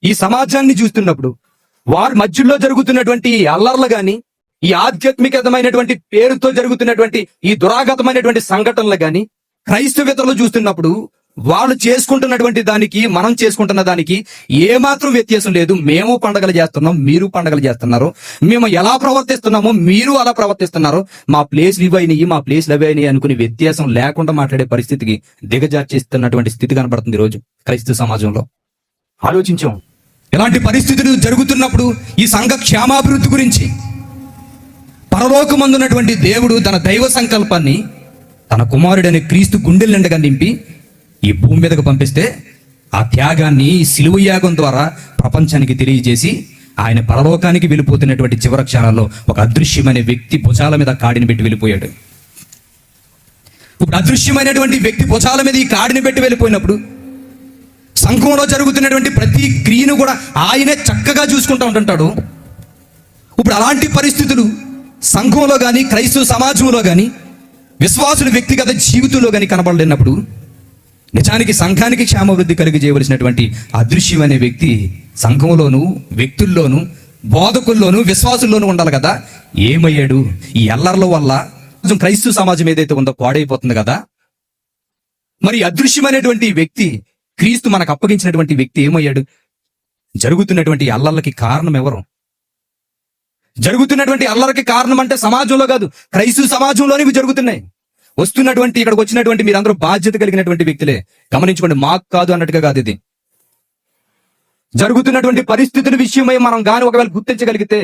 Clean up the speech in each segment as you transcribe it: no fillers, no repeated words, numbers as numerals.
ఈ సమాజాన్ని చూస్తున్నప్పుడు వారి మధ్యలో జరుగుతున్నటువంటి ఈ అల్లర్లు గాని, ఈ ఆధ్యాత్మికతమైనటువంటి పేరుతో జరుగుతున్నటువంటి ఈ దురాగతమైనటువంటి సంఘటనలు గాని క్రైస్తవేతరులు చూస్తున్నప్పుడు వాళ్ళు చేసుకుంటున్నటువంటి దానికి మనం చేసుకుంటున్న దానికి ఏమాత్రం వ్యత్యాసం లేదు. మేము పండగలు చేస్తున్నాం, మీరు పండగలు చేస్తున్నారు. మేము ఎలా ప్రవర్తిస్తున్నామో మీరు అలా ప్రవర్తిస్తున్నారు. మా ప్లేస్లు ఇవైనాయి, మా ప్లేస్లు అవైనాయి అనుకునే వ్యత్యాసం లేకుండా మాట్లాడే పరిస్థితికి దిగజార్చేస్తున్నటువంటి స్థితి కనబడుతుంది ఈ రోజు క్రైస్తవ సమాజంలో. ఆలోచించాం. ఇలాంటి పరిస్థితులు జరుగుతున్నప్పుడు ఈ సంఘ క్షేమాభివృద్ధి గురించి పరలోకమందున్నటువంటి దేవుడు తన దైవ సంకల్పాన్ని తన కుమారుడైన క్రీస్తు గుండెల నిండగా నింపి ఈ భూమి మీదకు పంపిస్తే ఆ త్యాగాన్ని సిలువ యాగం ద్వారా ప్రపంచానికి తెలియజేసి ఆయన పరలోకానికి వెళ్ళిపోతున్నటువంటి చివరి క్షణాల్లో ఒక అదృశ్యమైన వ్యక్తి భుజాల మీద కాడిని పెట్టి వెళ్ళిపోయాడు. ఇప్పుడు అదృశ్యమైనటువంటి వ్యక్తి భుజాల మీద ఈ కాడిని పెట్టి వెళ్ళిపోయినప్పుడు సంఘంలో జరుగుతున్నటువంటి ప్రతి క్రియను కూడా ఆయనే చక్కగా చూసుకుంటూ ఉంటుంటాడు. ఇప్పుడు అలాంటి పరిస్థితులు సంఘంలో కానీ, క్రైస్తవ సమాజంలో కానీ, విశ్వాసుల వ్యక్తిగత జీవితంలో కానీ కనబడలేనప్పుడు నిజానికి సంఘానికి క్షేమాభివృద్ధి కలిగజేయవలసినటువంటి అదృశ్యమైన వ్యక్తి సంఘంలోను, వ్యక్తుల్లోనూ, బోధకుల్లోనూ, విశ్వాసుల్లోనూ ఉండాలి కదా. ఏమయ్యాడు? ఈ అల్లర్ల వల్ల క్రైస్తవ సమాజం ఏదైతే ఉందో పాడైపోతుంది కదా. మరి అదృశ్యమైనటువంటి వ్యక్తి, క్రీస్తు మనకు అప్పగించినటువంటి వ్యక్తి ఏమయ్యాడు? జరుగుతున్నటువంటి అల్లర్లకి కారణం ఎవరు? జరుగుతున్నటువంటి అల్లర్లకి కారణం అంటే సమాజంలో కాదు, క్రైస్తవ సమాజంలోనే ఇవి జరుగుతున్నాయి. వస్తున్నటువంటి ఇక్కడికి వచ్చినటువంటి మీరందరూ బాధ్యత కలిగినటువంటి వ్యక్తులే. గమనించుకోండి, మాకు కాదు అన్నట్టుగా కాదు. ఇది జరుగుతున్నటువంటి పరిస్థితుల విషయమై మనం గాని ఒకవేళ గుర్తించగలిగితే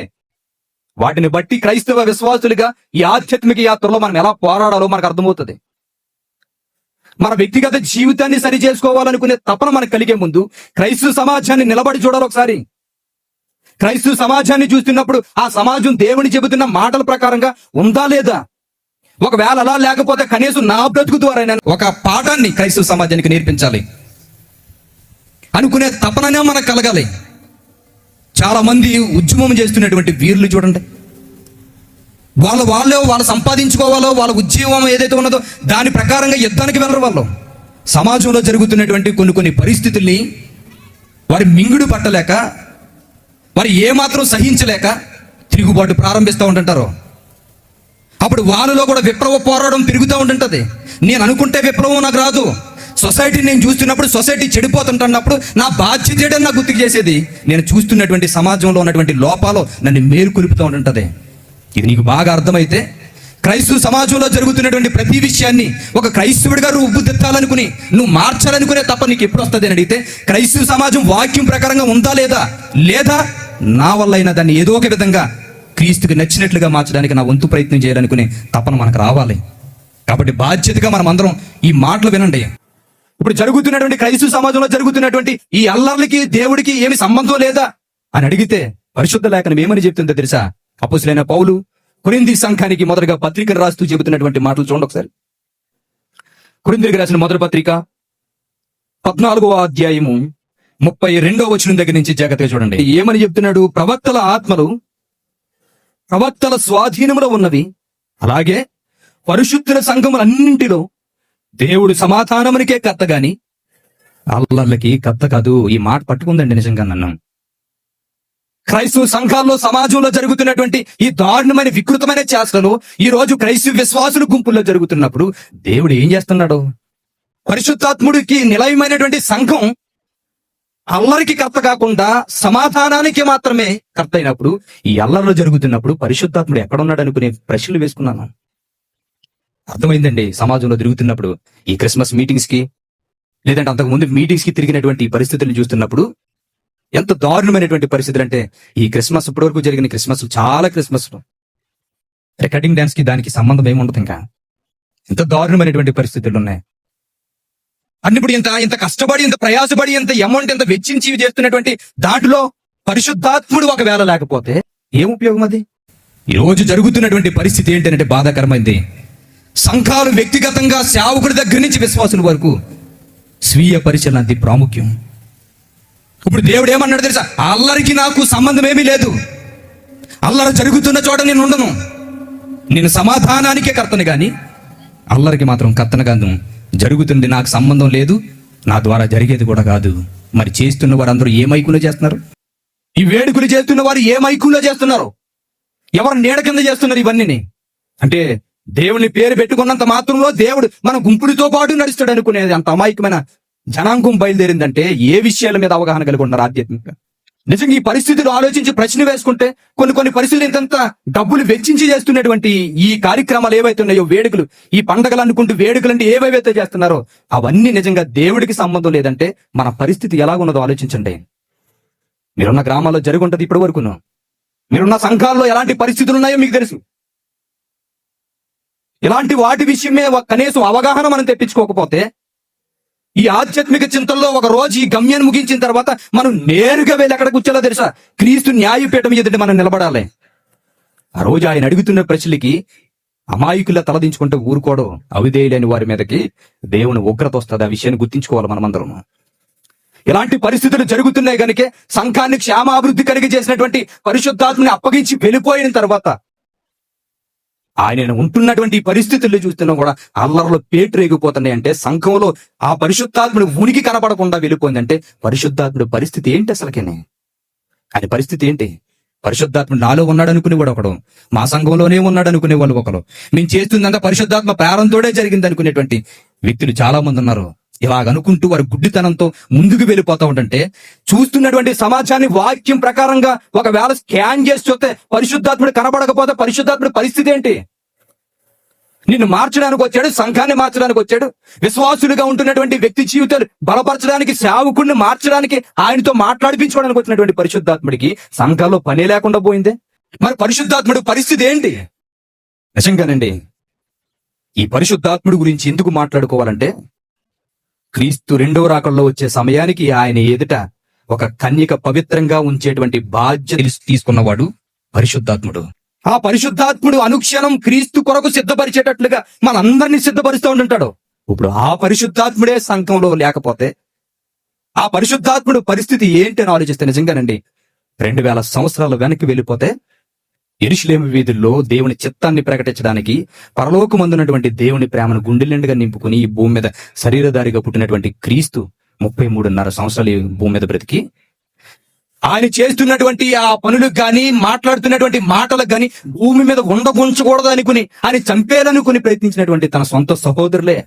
వాటిని బట్టి క్రైస్తవ విశ్వాసులుగా ఈ ఆధ్యాత్మిక యాత్రలో మనం ఎలా పోరాడాలో మనకు అర్థమవుతుంది. మన వ్యక్తిగత జీవితాన్ని సరి చేసుకోవాలనుకునే తపన మనకు కలిగే ముందు క్రైస్తవ సమాజాన్ని నిలబడి చూడాలి ఒకసారి. క్రైస్తవ సమాజాన్ని చూస్తున్నప్పుడు ఆ సమాజం దేవుని చెబుతున్న మాటల ప్రకారంగా ఉందా లేదా? ఒకవేళ అలా లేకపోతే కనీసం నా బ్రతుకు ద్వారా ఒక పాఠాన్ని క్రైస్తవ సమాజానికి నేర్పించాలి అనుకునే తపననే మనకు కలగాలి. చాలా మంది ఉద్యమం చేస్తున్నటువంటి వీరులు చూడండి, వాళ్ళు సంపాదించుకోవాలో, వాళ్ళ ఉద్యమం ఏదైతే ఉన్నదో దాని ప్రకారంగా యుద్ధానికి వెళ్ళరు. వాళ్ళు సమాజంలో జరుగుతున్నటువంటి కొన్ని పరిస్థితుల్ని వారి మింగుడు పట్టలేక, వారు ఏమాత్రం సహించలేక తిరుగుబాటు ప్రారంభిస్తూ ఉంటుంటారు. అప్పుడు వాళ్ళలో కూడా విప్లవ పోరాటం పెరుగుతూ ఉంటుంటది. నేను అనుకుంటే విప్లవం నాకు రాదు. సొసైటీని నేను చూస్తున్నప్పుడు, సొసైటీ చెడిపోతుంటున్నప్పుడు నా బాధ్యత ఏంటని నాకు గుర్తుకు చేసేది నేను చూస్తున్నటువంటి సమాజంలో ఉన్నటువంటి లోపాలు నన్ను మేలుకొలుపుతూ ఉంటుంటది. ఇది నీకు బాగా అర్థమైతే క్రైస్తవ సమాజంలో జరుగుతున్నటువంటి ప్రతి విషయాన్ని ఒక క్రైస్తవుడిగా రూపుదిద్దాలనుకుని నువ్వు మార్చాలనుకునే తప్ప నీకు ఎప్పుడు వస్తుంది అని అడిగితే, క్రైస్తవ సమాజం వాక్యం ప్రకారంగా ఉందా లేదా నా వల్ల అయినా దాన్ని ఏదో ఒక విధంగా క్రీస్తుకి నచ్చినట్లుగా మార్చడానికి నా వంతు ప్రయత్నం చేయాలనుకునే తపన మనకు రావాలి. కాబట్టి బాధ్యతగా మనం అందరం ఈ మాటలు వినండి. ఇప్పుడు జరుగుతున్నటువంటి క్రైస్తవ సమాజంలో జరుగుతున్నటువంటి ఈ అల్లర్లకి దేవుడికి ఏమి సంబంధం లేదా అని అడిగితే పరిశుద్ధ లేఖనం ఏమని చెప్తుందో తెలుసా? అపోస్తలుడైన పౌలు కొరింథీ సంఘానికి మొదటగా పత్రికను రాస్తూ చెబుతున్నటువంటి మాటలు చూడండి ఒకసారి. కొరింథీయులకు రాసిన మొదటి పత్రిక 14వ అధ్యాయము 32వ వచనం దగ్గర నుంచి జాగ్రత్తగా చూడండి. ఏమని చెప్తున్నాడు? ప్రవక్తల ఆత్మలు ప్రవక్తల స్వాధీనంలో ఉన్నవి, అలాగే పరిశుద్ధుల సంఘములన్నింటిలో దేవుడు సమాధానమునికే కర్త గాని అల్లర్లకి కర్త కాదు. ఈ మాట పట్టుకుందండి నిజంగా నన్ను. క్రైస్తవ సంఘాల్లో, సమాజంలో జరుగుతున్నటువంటి ఈ దారుణమైన వికృతమైన చేష్టలు ఈ రోజు క్రైస్తవ విశ్వాసుల గుంపుల్లో జరుగుతున్నప్పుడు దేవుడు ఏం చేస్తున్నాడు? పరిశుద్ధాత్ముడికి నిలయమైనటువంటి సంఘం అల్లరికి కర్త కాకుండా సమాధానానికి మాత్రమే కర్త అయినప్పుడు ఈ అల్లర్లు జరుగుతున్నప్పుడు పరిశుద్ధాత్ముడు ఎక్కడున్నాడు అనుకునే ప్రశ్నలు వేసుకున్నాను. అర్థమైందండి. సమాజంలో తిరుగుతున్నప్పుడు ఈ క్రిస్మస్ మీటింగ్స్ కి, లేదంటే అంతకు ముందు మీటింగ్స్ కి తిరిగినటువంటి పరిస్థితులను చూస్తున్నప్పుడు ఎంత దారుణమైనటువంటి పరిస్థితులు అంటే, ఈ క్రిస్మస్ ఇప్పటి వరకు జరిగిన క్రిస్మస్ చాలా క్రిస్మస్ కటింగ్ డాన్స్ కి దానికి సంబంధం ఏముండదు. ఇంకా ఎంత దారుణమైనటువంటి పరిస్థితులు ఉన్నాయి. అన్నిప్పుడు ఇంత కష్టపడి, ఇంత ప్రయాసపడి, ఇంత అమౌంట్ ఎంత వెచ్చించి చేస్తున్నటువంటి దాంట్లో పరిశుద్ధాత్ముడు ఒకవేళ లేకపోతే ఏం ఉపయోగం? అది ఈ రోజు జరుగుతున్నటువంటి పరిస్థితి ఏంటంటే బాధాకరమైంది. సంఘాలు వ్యక్తిగతంగా సేవకుడి దగ్గర నుంచి విశ్వాసుల వరకు స్వీయ పరిశీలన అతి ప్రాముఖ్యం. ఇప్పుడు దేవుడు ఏమన్నాడు తెలుసా? అల్లరికి నాకు సంబంధం ఏమీ లేదు. అల్లరి జరుగుతున్న చోట నేను ఉండను. నేను సమాధానానికే కర్తను గాని అల్లరికి మాత్రం కర్తను కాదు. జరుగుతుంది నాకు సంబంధం లేదు, నా ద్వారా జరిగేది కూడా కాదు. మరి చేస్తున్న వారందరూ ఏ మైకులో చేస్తున్నారు? ఈ వేడుకలు చేస్తున్న వారు ఏ మైకులో చేస్తున్నారు? ఎవరు నీడ కింద చేస్తున్నారు ఇవన్నీ? అంటే దేవుని పేరు పెట్టుకున్నంత మాత్రంలో దేవుడు మన గుంపులతో పాటు నడుస్తాడు అనుకునేది అంత అమాయకమైన జనాంగం బయలుదేరిందంటే ఏ విషయాల మీద అవగాహన కలిగి ఉన్నారు ఆధ్యాత్మికంగా? నిజంగా ఈ పరిస్థితులు ఆలోచించి ప్రశ్న వేసుకుంటే కొన్ని పరిస్థితులు ఇంతంత డబ్బులు వెచ్చించి చేస్తున్నటువంటి ఈ కార్యక్రమాలు ఏవైతే ఉన్నాయో, వేడుకలు, ఈ పండగలు అనుకుంటూ వేడుకలు అంటే ఏవైతే చేస్తున్నారో అవన్నీ నిజంగా దేవుడికి సంబంధం లేదంటే మన పరిస్థితి ఎలాగున్నదో ఆలోచించండి. మీరున్న గ్రామాల్లో జరుగుంటది ఇప్పటి వరకును. మీరున్న సంఘాల్లో ఎలాంటి పరిస్థితులు ఉన్నాయో మీకు తెలుసు. ఇలాంటి వాటి విషయమే కనీసం అవగాహన మనం తెప్పించుకోకపోతే ఈ ఆధ్యాత్మిక చింతల్లో ఒక రోజు ఈ గమ్యాన్ని ముగించిన తర్వాత మనం నేరుగా వెళ్ళి ఎక్కడ కూర్చోలో తెలుసా? క్రీస్తు న్యాయపీఠం ఎదుట మనం నిలబడాలి. ఆ రోజు ఆయన అడుగుతున్న ప్రశ్నలకి అమాయకుల తలదించుకుంటూ ఊరుకోవడం, అవిధేయులైన వారి మీదకి దేవుని ఉగ్రత వస్తుంది. ఆ విషయాన్ని గుర్తించుకోవాలి మనమందరం. ఇలాంటి పరిస్థితులు జరుగుతున్నాయి కనుక సంఘాన్ని క్షేమాభివృద్ధి కలిగి చేసినటువంటి పరిశుద్ధాత్మని అప్పగించి వెళ్ళిపోయిన తర్వాత ఆయన ఉంటున్నటువంటి పరిస్థితుల్లో చూస్తున్నా కూడా అల్లర్లో పేటు రేగిపోతున్నాయి. అంటే సంఘంలో ఆ పరిశుద్ధాత్ముడు ఉనికి కనపడకుండా వెళ్ళిపోయిందంటే పరిశుద్ధాత్ముడు పరిస్థితి ఏంటి? అసలుకేనే ఆయన పరిస్థితి ఏంటి? పరిశుద్ధాత్ముడు నాలో ఉన్నాడు అనుకునేవాడు ఒకడు, మా సంఘంలోనే ఉన్నాడు అనుకునే వాళ్ళు ఒకరు, మేము చేస్తుందంతా పరిశుద్ధాత్మ ప్రారంభంతోనే జరిగింది అనుకునేటువంటి వ్యక్తులు చాలా మంది ఉన్నారు. ఇలాగనుకుంటూ వారి గుడ్డితనంతో ముందుకు వెళ్ళిపోతా ఉంటుంటే చూస్తున్నటువంటి సమాజాన్ని వాక్యం ప్రకారంగా ఒకవేళ స్కాన్ చేసి చూస్తే పరిశుద్ధాత్ముడు కనబడకపోతే పరిశుద్ధాత్ముడి పరిస్థితి ఏంటి? నిన్ను మార్చడానికి వచ్చాడు, సంఘాన్ని మార్చడానికి వచ్చాడు. విశ్వాసులుగా ఉంటున్నటువంటి వ్యక్తి జీవితాలు బలపరచడానికి, సేవకుడిని మార్చడానికి, ఆయనతో మాట్లాడిపించుకోవడానికి వచ్చినటువంటి పరిశుద్ధాత్ముడికి సంఘాల్లో పనే లేకుండా పోయిందే. మరి పరిశుద్ధాత్ముడి పరిస్థితి ఏంటి? నిజంగానండి ఈ పరిశుద్ధాత్ముడి గురించి ఎందుకు మాట్లాడుకోవాలంటే క్రీస్తు రెండవ రాకడలో వచ్చే సమయానికి ఆయన ఎదుట ఒక కన్యక పవిత్రంగా ఉంచేటువంటి బాధ్యత తీసుకున్నవాడు పరిశుద్ధాత్ముడు. ఆ పరిశుద్ధాత్ముడు అనుక్షణం క్రీస్తు కొరకు సిద్ధపరిచేటట్లుగా మనందరినీ సిద్ధపరుస్తూ ఉంటుంటాడు. ఇప్పుడు ఆ పరిశుద్ధాత్ముడే సంఘంలో లేకపోతే ఆ పరిశుద్ధాత్ముడు పరిస్థితి ఏంటి అని ఆలోచిస్తే నిజంగానండి 2000 సంవత్సరాల వెనక్కి వెళ్ళిపోతే యెరూషలేము వీధుల్లో దేవుని చిత్తాన్ని ప్రకటించడానికి పరలోకమందున్నటువంటి దేవుని ప్రేమను గుండెలెండుగా నింపుకుని ఈ భూమి మీద శరీరధారిగా పుట్టినటువంటి క్రీస్తు 33.5 సంవత్సరాలు ఈ భూమి మీద బ్రతికి ఆయన చేస్తున్నటువంటి ఆ పనులకు గాని, మాట్లాడుతున్నటువంటి మాటలకు గాని భూమి మీద ఉండగుంచకూడదు అనుకుని, ఆయన చంపేయాలనుకుని ప్రయత్నించినటువంటి తన సొంత సహోదరులే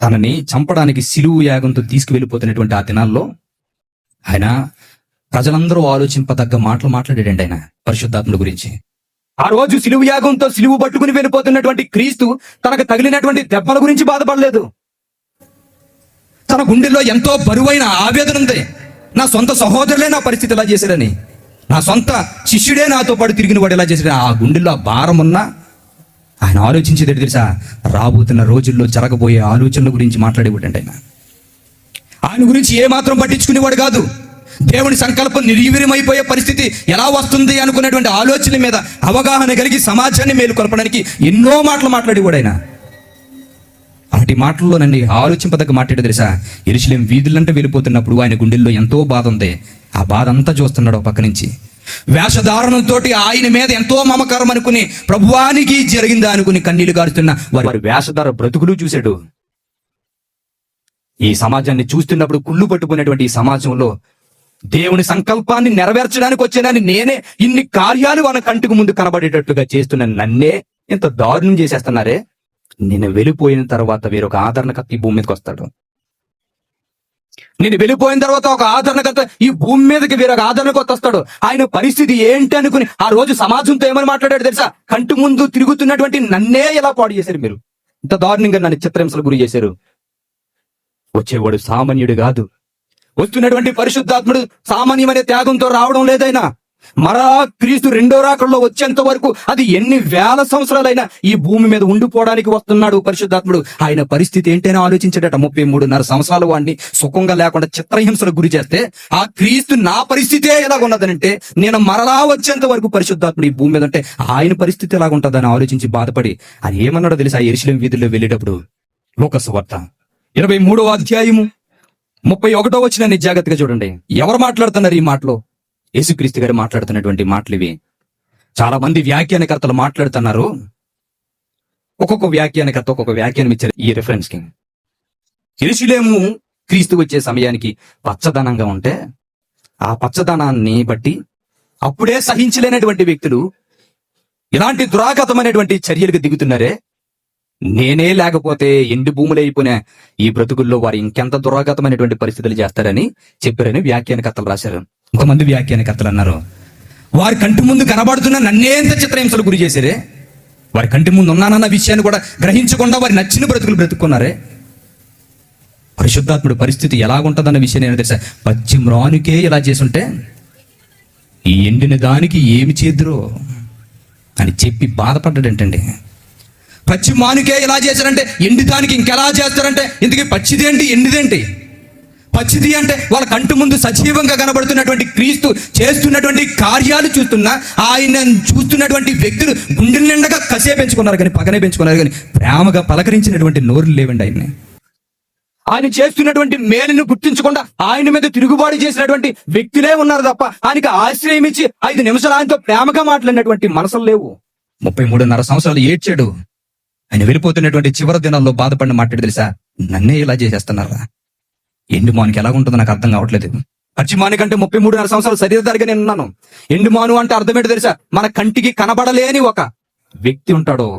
తనని చంపడానికి సిలువు యాగంతో తీసుకువెళ్ళిపోతున్నటువంటి ఆ దినాల్లో ఆయన ప్రజలందరూ ఆలోచింపదగ్గ మాటలు మాట్లాడాడండి ఆయన పరిశుద్ధాత్ముడి గురించి. ఆ రోజు సిలువు యాగంతో సిలువు పట్టుకుని వెళ్ళిపోతున్నటువంటి క్రీస్తు తనకు తగిలినటువంటి దెబ్బల గురించి బాధపడలేదు. తన గుండెల్లో ఎంతో బరువైన ఆవేదన ఉంది. నా సొంత సహోదరులే నా పరిస్థితి ఇలా చేశారని, నా సొంత శిష్యుడే నాతో పాటు తిరిగిన వాడు ఇలా చేశారని ఆ గుండెల్లో భారం ఉన్నా ఆయన ఆలోచించేది తెలుసా? రాబోతున్న రోజుల్లో జరగబోయే ఆలోచనల గురించి మాట్లాడేవాడండి ఆయన. ఆయన గురించి ఏమాత్రం పట్టించుకునేవాడు కాదు. దేవుని సంకల్పం నిర్వీర్యమైపోయే పరిస్థితి ఎలా వస్తుంది అనుకునేటువంటి ఆలోచన మీద అవగాహన కలిగి సమాజాన్ని మేలుకొల్పడానికి ఎన్నో మాటలు మాట్లాడేవాడు ఆయన. అలాంటి మాటల్లోనండి ఆలోచింపదగ్గ మాట్లాడే తెలుసా? యెరూషలేము వీధులంటే వెళ్ళిపోతున్నప్పుడు ఆయన గుండెల్లో ఎంతో బాధ ఉంది. ఆ బాధ అంతా చూస్తున్నాడు ఒక పక్క నుంచి. వేషధారణతో ఆయన మీద ఎంతో మమకారం అనుకుని ప్రభువానికి జరిగిందా అనుకుని కన్నీళ్లు గారుతున్న వారి వేషధార బ్రతుకులు చూశాడు. ఈ సమాజాన్ని చూస్తున్నప్పుడు కుళ్ళు పట్టుకునేటువంటి ఈ సమాజంలో దేవుని సంకల్పాన్ని నెరవేర్చడానికి వచ్చానని నేనే ఇన్ని కార్యాలు వాళ్ళ కంటికి ముందు కనబడేటట్టుగా చేస్తున్న నన్నే ఇంత దారుణం చేసేస్తున్నారే, నేను వెళ్ళిపోయిన తర్వాత వేరొక ఆదరణకర్త ఈ భూమి మీదకి వస్తాడు. నేను వెళ్ళిపోయిన తర్వాత ఒక ఆదరణకర్త ఈ భూమి మీదకి వేరొక ఆదరణకర్త వస్తాడు. ఆయన పరిస్థితి ఏంటి అనుకుని ఆ రోజు సమాజంతో ఏమని మాట్లాడాడు తెలుసా? కంటి ముందు తిరుగుతున్నటువంటి నన్నే ఎలా పాడు చేశారు మీరు, ఇంత దారుణంగా నన్ను చిత్రహింసలకు గురి చేశారు. వచ్చేవాడు సామాన్యుడు కాదు. వస్తున్నటువంటి పరిశుద్ధాత్ముడు సామాన్యమైన త్యాగంతో రావడం లేదైనా. మరా క్రీస్తు రెండో రాకడలో వచ్చేంత వరకు అది ఎన్ని వేల సంవత్సరాలైనా ఈ భూమి మీద ఉండిపోవడానికి వస్తున్నాడు పరిశుద్ధాత్ముడు. ఆయన పరిస్థితి ఏంటైనా ఆలోచించాడట. 33.5 సంవత్సరాల వాడిని సుఖంగా లేకుండా చిత్రహింసలకు గురి చేస్తే ఆ క్రీస్తు నా పరిస్థితే ఎలాగున్నదనంటే నేను మరలా వచ్చేంత వరకు పరిశుద్ధాత్ముడు ఈ భూమి మీద అంటే ఆయన పరిస్థితి ఎలాగుంటుందని ఆలోచించి బాధపడి ఆయన ఏమన్నాడో తెలుసా? యెరూషలేము వీధుల్లో వెళ్ళేటప్పుడు లూకా సువార్త 23వ అధ్యాయము 31వ వచనాన్ని జాగ్రత్తగా చూడండి. ఎవరు మాట్లాడుతున్నారు ఈ మాటలో? యేసుక్రీస్తు గారు మాట్లాడుతున్నటువంటి మాటలు ఇవి. చాలా మంది వ్యాఖ్యానకర్తలు మాట్లాడుతున్నారు. ఒక్కొక్క వ్యాఖ్యానకర్త ఒక్కొక్క వ్యాఖ్యానం ఇచ్చారు ఈ రిఫరెన్స్ కి. యెరూషలేము క్రీస్తు వచ్చే సమయానికి పచ్చదనంగా ఉంటే, ఆ పచ్చదనాన్ని బట్టి అప్పుడే సహించలేనటువంటి వ్యక్తులు ఇలాంటి దురాగతమైనటువంటి చర్యలకు దిగుతున్నారే, నేనే లేకపోతే ఎండు భూములు అయిపోయిన ఈ బ్రతుకుల్లో వారు ఇంకెంత దురాగతమైనటువంటి పరిస్థితులు చేస్తారని చెప్పారని వ్యాఖ్యానకర్తలు రాశారు. ఇంకొంతమంది వ్యాఖ్యానకర్తలు అన్నారు, వారి కంటి ముందు కనబడుతున్న నన్నే ఎంత చిత్రహింసలు గురి చేశారే, వారి కంటి ముందు ఉన్నానన్న విషయాన్ని కూడా గ్రహించకుండా వారి నచ్చిన బ్రతుకులు బ్రతుక్కున్నారే. పరిశుద్ధాత్ముడి పరిస్థితి ఎలాగుంటుందన్న విషయం నేను తెలుసా. పచ్చి మ్రానుకే ఇలా చేసుంటే ఈ ఎండిన దానికి ఏమి చేద్దురో అని చెప్పి బాధపడ్డాడంటండి. పచ్చి మానుకే ఇలా చేశారంటే ఎండి దానికి ఇంకెలా చేస్తారంటే, ఇందుకే పచ్చిదేంటి ఎండిదేంటి? పచ్చిది అంటే వాళ్ళ కంటి ముందు సజీవంగా కనబడుతున్నటువంటి క్రీస్తు చేస్తున్నటువంటి కార్యాలు చూస్తున్నా, ఆయన చూస్తున్నటువంటి వ్యక్తులు గుండెల నిండగా కసే పెంచుకున్నారు కానీ పగనే పెంచుకున్నారు కానీ ప్రేమగా పలకరించినటువంటి నోరులు లేవండి. ఆయన చేస్తున్నటువంటి మేలును గుర్తించకుండా ఆయన మీద తిరుగుబాటు చేసినటువంటి వ్యక్తులే ఉన్నారు తప్ప ఆయనకి ఆశ్రయం ఇచ్చి 5 నిమిషాలు ఆయనతో ప్రేమగా మాట్లాడినటువంటి మనసులు లేవు. 33.5 సంవత్సరాలు ఏడ్చాడు. ఆయన వెళ్ళిపోతున్నటువంటి చివరి దినాల్లో బాధపడిన మాట్లాడి తెలుసా, నన్నే ఇలా చేసేస్తున్నారా, ఎండు మానుకి ఎలా ఉంటుందో నాకు అర్థం కావట్లేదు. పచ్చి మాను కంటే 33.5 సంవత్సరాలు శరీరధారిగా నేను ఉన్నాను. ఎండు మాను అంటే అర్థం ఏంటో తెలుసా, మన కంటికి కనబడలేని ఒక వ్యక్తి ఉంటాడు.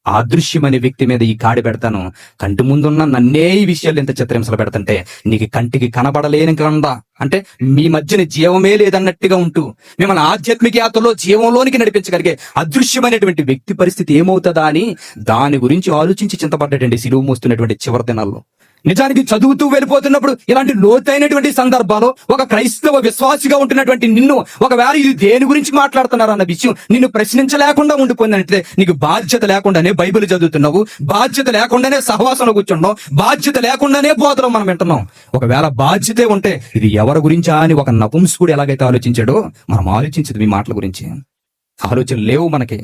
ఆ అదృశ్యమైన వ్యక్తి మీద ఈ కాడి పెడతాను, కంటి ముందున్న నన్నే ఈ విషయాలు ఎంత చిత్రహింసలు పెడతంటే, నీకు కంటికి కనబడలేని కండ అంటే మీ మధ్యన జీవమే లేదన్నట్టుగా ఉంటూ మిమ్మల్ని ఆధ్యాత్మిక యాత్రలో జీవంలోనికి నడిపించగలిగే అదృశ్యమైనటువంటి వ్యక్తి పరిస్థితి ఏమవుతుందా అని దాని గురించి ఆలోచించి చింతపడ్డాడండి సిలువ మోస్తున్నటువంటి చివరి దినాల్లో. నిజానికి చదువుతూ వెళ్ళిపోతున్నప్పుడు ఇలాంటి లోతైనటువంటి సందర్భాలు ఒక క్రైస్తవ విశ్వాసిగా ఉంటున్నటువంటి నిన్ను ఒకవేళ ఇది దేని గురించి మాట్లాడుతున్నారు అన్న విషయం నిన్ను ప్రశ్నించలేకుండా ఉండిపోయిందంటే, నీకు బాధ్యత లేకుండానే బైబిల్ చదువుతున్నావు, బాధ్యత లేకుండానే సహవాసంలో కూర్చున్నావు, బాధ్యత లేకుండానే బోధలో మనం వింటున్నాం. ఒకవేళ బాధ్యతే ఉంటే ఇది ఎవరి గురించా అని ఒక నపుంసకుడు ఎలాగైతే ఆలోచించాడో మనం ఆలోచించదు. మీ మాటల గురించి ఆలోచన లేవు మనకి.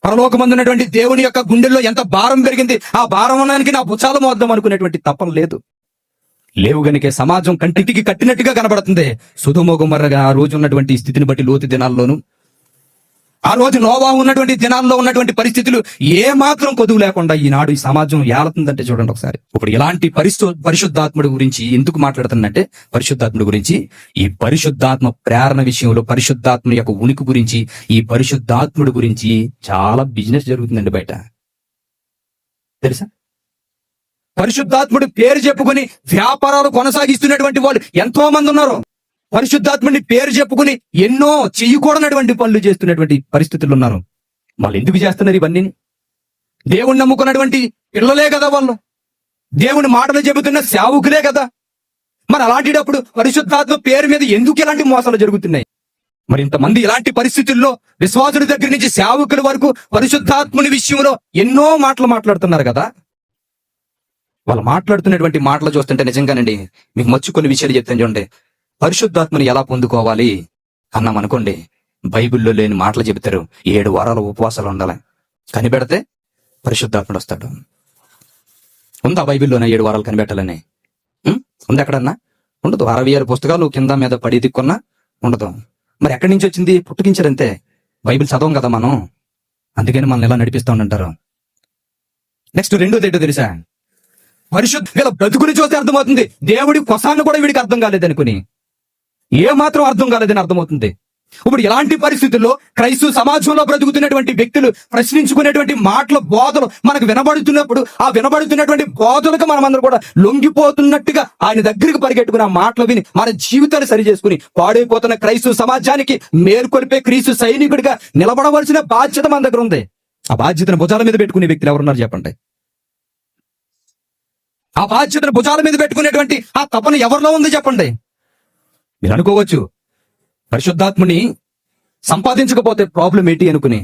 పరలోకమందున్నటువంటి దేవుని యొక్క గుండెల్లో ఎంత భారం పెరిగింది, ఆ భారం అన్నానికి నా భుజాలు మోద్దాం అనుకునేటువంటి తపన లేవు గనుకే సమాజం కంటికి కట్టినట్టుగా కనబడుతుంది. సొదొమ గొమొర్రా ఆ రోజు ఉన్నటువంటి స్థితిని బట్టి లోతు దినాల్లోను, ఆ రోజు నోవా ఉన్నటువంటి దినాల్లో ఉన్నటువంటి పరిస్థితులు ఏ మాత్రం కొదువు లేకుండా ఈనాడు ఈ సమాజం ఏలుతుందంటే చూడండి ఒకసారి. ఇప్పుడు ఇలాంటి పరిశుద్ధాత్ముడి గురించి ఎందుకు మాట్లాడుతుందంటే, పరిశుద్ధాత్ముడి గురించి, ఈ పరిశుద్ధాత్మ ప్రేరణ విషయంలో పరిశుద్ధాత్మ యొక్క ఉనికి గురించి, ఈ పరిశుద్ధాత్ముడి గురించి చాలా బిజినెస్ జరుగుతుందండి బయట, తెలుసా? పరిశుద్ధాత్ముడి పేరు చెప్పుకొని వ్యాపారాలు కొనసాగిస్తున్నటువంటి వాళ్ళు ఎంతో మంది ఉన్నారు. పరిశుద్ధాత్ముడిని పేరు చెప్పుకుని ఎన్నో చెయ్యకూడనటువంటి పనులు చేస్తున్నటువంటి పరిస్థితులు ఉన్నారు. వాళ్ళు ఎందుకు చేస్తున్నారు ఇవన్నీ? దేవుణ్ణి నమ్ముకున్నటువంటి పిల్లలే కదా వాళ్ళు, దేవుని మాటలు చెబుతున్న సేవకులే కదా. మరి అలాంటిటప్పుడు పరిశుద్ధాత్మ పేరు మీద ఎందుకు ఇలాంటి మోసాలు జరుగుతున్నాయి? మరి ఇంతమంది ఇలాంటి పరిస్థితుల్లో విశ్వాసుల దగ్గర నుంచి సేవకుల వరకు పరిశుద్ధాత్ముని విషయంలో ఎన్నో మాటలు మాట్లాడుతున్నారు కదా. వాళ్ళు మాట్లాడుతున్నటువంటి మాటలు చూస్తుంటే నిజంగానండి మీకు మర్చి కొన్ని విషయాలు చెప్తాను చూడండి. పరిశుద్ధాత్మని ఎలా పొందుకోవాలి అన్నాం అనుకోండి, బైబిల్లో లేని మాటలు చెబుతారు. 7 వారాల ఉపవాసాలు ఉండాలి, కనిపెడితే పరిశుద్ధాత్ముడు వస్తాడు. ఉందా బైబిల్లోనే 7 వారాలు కనిపెట్టాలని? ఉంది ఎక్కడన్నా? ఉండదు. 66 పుస్తకాలు కింద మీద పడి దిక్కున్నా ఉండదు. మరి ఎక్కడి నుంచి వచ్చింది? పుట్టుకించారంతే. బైబిల్ చదవం కదా మనం, అందుకని మనల్ని ఎలా నడిపిస్తా ఉండంటారు. నెక్స్ట్ రెండోది ఏంటో తెలుసా, వీళ్ళ బ్రతుకుని చూస్తే అర్థమవుతుంది దేవుడి కొసాన్ని కూడా వీడికి అర్థం కాలేదనుకుని, ఏ మాత్రం అర్థం కాలేదని అర్థమవుతుంది. ఇప్పుడు ఇలాంటి పరిస్థితుల్లో క్రైస్తవ సమాజంలో బ్రతుకుతున్నటువంటి వ్యక్తులు ప్రశ్నించుకునేటువంటి మాటల బోధలు మనకు వినబడుతున్నప్పుడు, ఆ వినబడుతున్నటువంటి బోధలకు మనమందరం కూడా లొంగిపోతున్నట్టుగా ఆయన దగ్గరికి పరిగెట్టుకుని ఆ మాటలు విని మన జీవితాలు సరి చేసుకుని పాడైపోతున్న క్రైస్తవ సమాజానికి మేల్కొల్పే క్రీస్తు సైనికుడిగా నిలబడవలసిన బాధ్యత మన దగ్గర ఉంది. ఆ బాధ్యతను భుజాల మీద పెట్టుకునే వ్యక్తులు ఎవరున్నారు చెప్పండి? ఆ బాధ్యతను భుజాల మీద పెట్టుకునేటువంటి ఆ తపన ఎవరిలో ఉంది చెప్పండి? మీరు అనుకోవచ్చు పరిశుద్ధాత్ముని సంపాదించకపోతే ప్రాబ్లం ఏంటి అనుకుని.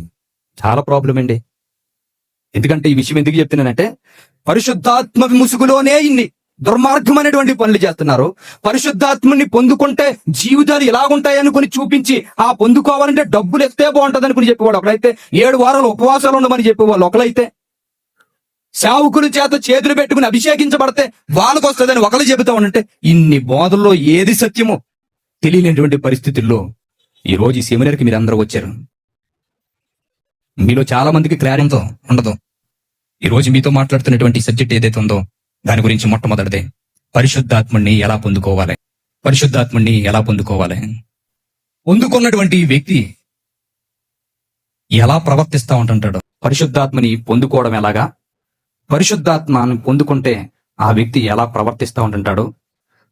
చాలా ప్రాబ్లం అండి. ఎందుకంటే ఈ విషయం ఎందుకు చెప్తున్నానంటే, పరిశుద్ధాత్మ ముసుగులోనే ఇన్ని దుర్మార్గమైనటువంటి పనులు చేస్తున్నారు. పరిశుద్ధాత్మని పొందుకుంటే జీవితాలు ఎలాగుంటాయి అనుకుని చూపించి, ఆ పొందుకోవాలంటే డబ్బులు ఎత్తే బాగుంటది అనుకుని చెప్పేవాడు ఒకడైతే, 7 వారాలు ఉపవాసాలు ఉండమని చెప్పేవాళ్ళు ఒకలైతే, సేవకుల చేత చేతులు పెట్టుకుని అభిషేకించబడితే వాళ్ళకు వస్తుందని ఒకళ్ళు చెబుతా ఉంటే, ఇన్ని బోధల్లో ఏది సత్యమో తెలియనటువంటి పరిస్థితుల్లో ఈ రోజు ఈ సెమినార్కి మీరు అందరూ వచ్చారు. మీలో చాలా మందికి క్లారిటీతో ఉండదు. ఈ రోజు మీతో మాట్లాడుతున్నటువంటి సబ్జెక్ట్ ఏదైతే ఉందో దాని గురించి మొట్టమొదటిదే పరిశుద్ధాత్ముడిని ఎలా పొందుకోవాలి? పరిశుద్ధాత్ముడిని ఎలా పొందుకోవాలి? పొందుకున్నటువంటి వ్యక్తి ఎలా ప్రవర్తిస్తా ఉంటుంటాడు? పరిశుద్ధాత్మని పొందుకోవడం ఎలాగా? పరిశుద్ధాత్మను పొందుకుంటే ఆ వ్యక్తి ఎలా ప్రవర్తిస్తా ఉంటుంటాడు?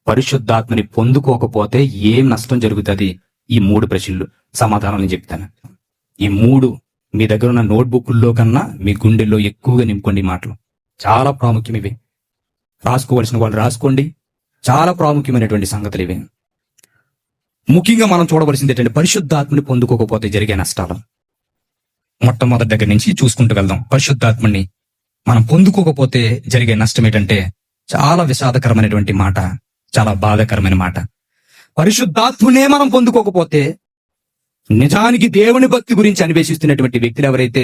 పరిశుద్ధాత్మని పొందుకోకపోతే ఏం నష్టం జరుగుతుంది? ఈ 3 ప్రశ్నలు సమాధానం నేను చెప్తాను. ఈ 3 మీ దగ్గర ఉన్న నోట్బుక్ల్లో కన్నా మీ గుండెల్లో ఎక్కువగా నింపుకోండి. ఈ మాటలు చాలా ప్రాముఖ్యం. ఇవి రాసుకోవలసిన వాళ్ళు రాసుకోండి. చాలా ప్రాముఖ్యమైనటువంటి సంగతులు ఇవి. ముఖ్యంగా మనం చూడవలసింది ఏంటంటే పరిశుద్ధాత్మని పొందుకోకపోతే జరిగే నష్టాలు. మొట్టమొదటి దగ్గర నుంచి చూసుకుంటూ వెళ్దాం. పరిశుద్ధాత్మని మనం పొందుకోకపోతే జరిగే నష్టం ఏంటంటే చాలా విషాదకరమైనటువంటి మాట, చాలా బాధాకరమైన మాట. పరిశుద్ధాత్మనే మనం పొందుకోకపోతే నిజానికి దేవుని భక్తి గురించి అన్వేషిస్తున్నటువంటి వ్యక్తులు ఎవరైతే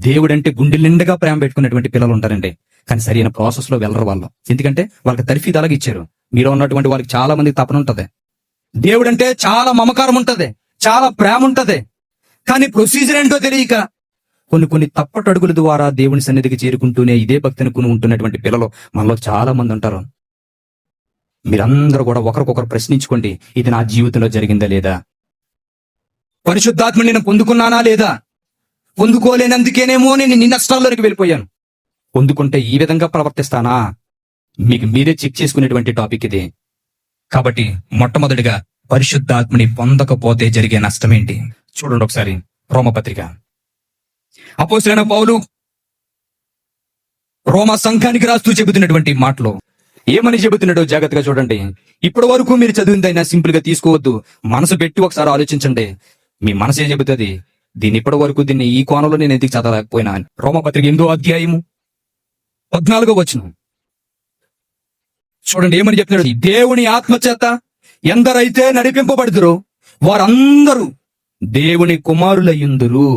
దేవుడంటే గుండె నిండుగా ప్రేమ పెట్టుకున్నటువంటి పిల్లలు ఉంటారండి, కానీ సరైన ప్రాసెస్ లో వెళ్ళరు వాళ్ళు. ఎందుకంటే వాళ్ళకి తర్ఫీదు అలాగే ఇచ్చారు. మీలో ఉన్నటువంటి వాళ్ళకి చాలా మందికి తపన ఉంటది. దేవుడంటే చాలా మమకారం ఉంటది, చాలా ప్రేమ ఉంటది, కానీ ప్రొసీజర్ ఏంటో తెలియక కొన్ని తప్పటడుగుల ద్వారా దేవుని సన్నిధికి చేరుకుంటూనే ఇదే భక్తిని కొని ఉంటున్నటువంటి పిల్లలు మనలో చాలా మంది ఉంటారు. మీరందరూ కూడా ఒకరికొకరు ప్రశ్నించుకోండి, ఇది నా జీవితంలో జరిగిందా లేదా? పరిశుద్ధాత్మని నేను పొందుకున్నానా లేదా? పొందుకోలేనందుకేనేమో నేను ఇన్ని నష్టాల్లోనికి వెళ్ళిపోయాను. పొందుకుంటే ఈ విధంగా ప్రవర్తిస్తానా? మీకు మీరే చెక్ చేసుకునేటువంటి టాపిక్ ఇది. కాబట్టి మొట్టమొదటిగా పరిశుద్ధాత్మని పొందకపోతే జరిగే నష్టం ఏంటి చూడండి ఒకసారి. రోమపత్రిక అపోస్తలుడైన పౌలు రోమా సంఘానికి రాస్తూ చెబుతున్నటువంటి మాటలో ఏమని చెబుతున్నాడో జాగ్రత్తగా చూడండి. ఇప్పటి వరకు మీరు చదివిందైనా సింపుల్ గా తీసుకోవద్దు, మనసు పెట్టి ఒకసారి ఆలోచించండి. మీ మనసు ఏం చెబుతుంది? ఇప్పటి వరకు దీన్ని ఈ కోణంలో నేను ఎందుకు చదవలేకపోయినా? రోమపత్రిక 8వ అధ్యాయము 14వ వచనం చూడండి ఏమని చెప్తున్నాడు. దేవుని ఆత్మచేత ఎందరైతే నడిపింపబడుదురో వారందరూ దేవుని కుమారులయ్యుందురు.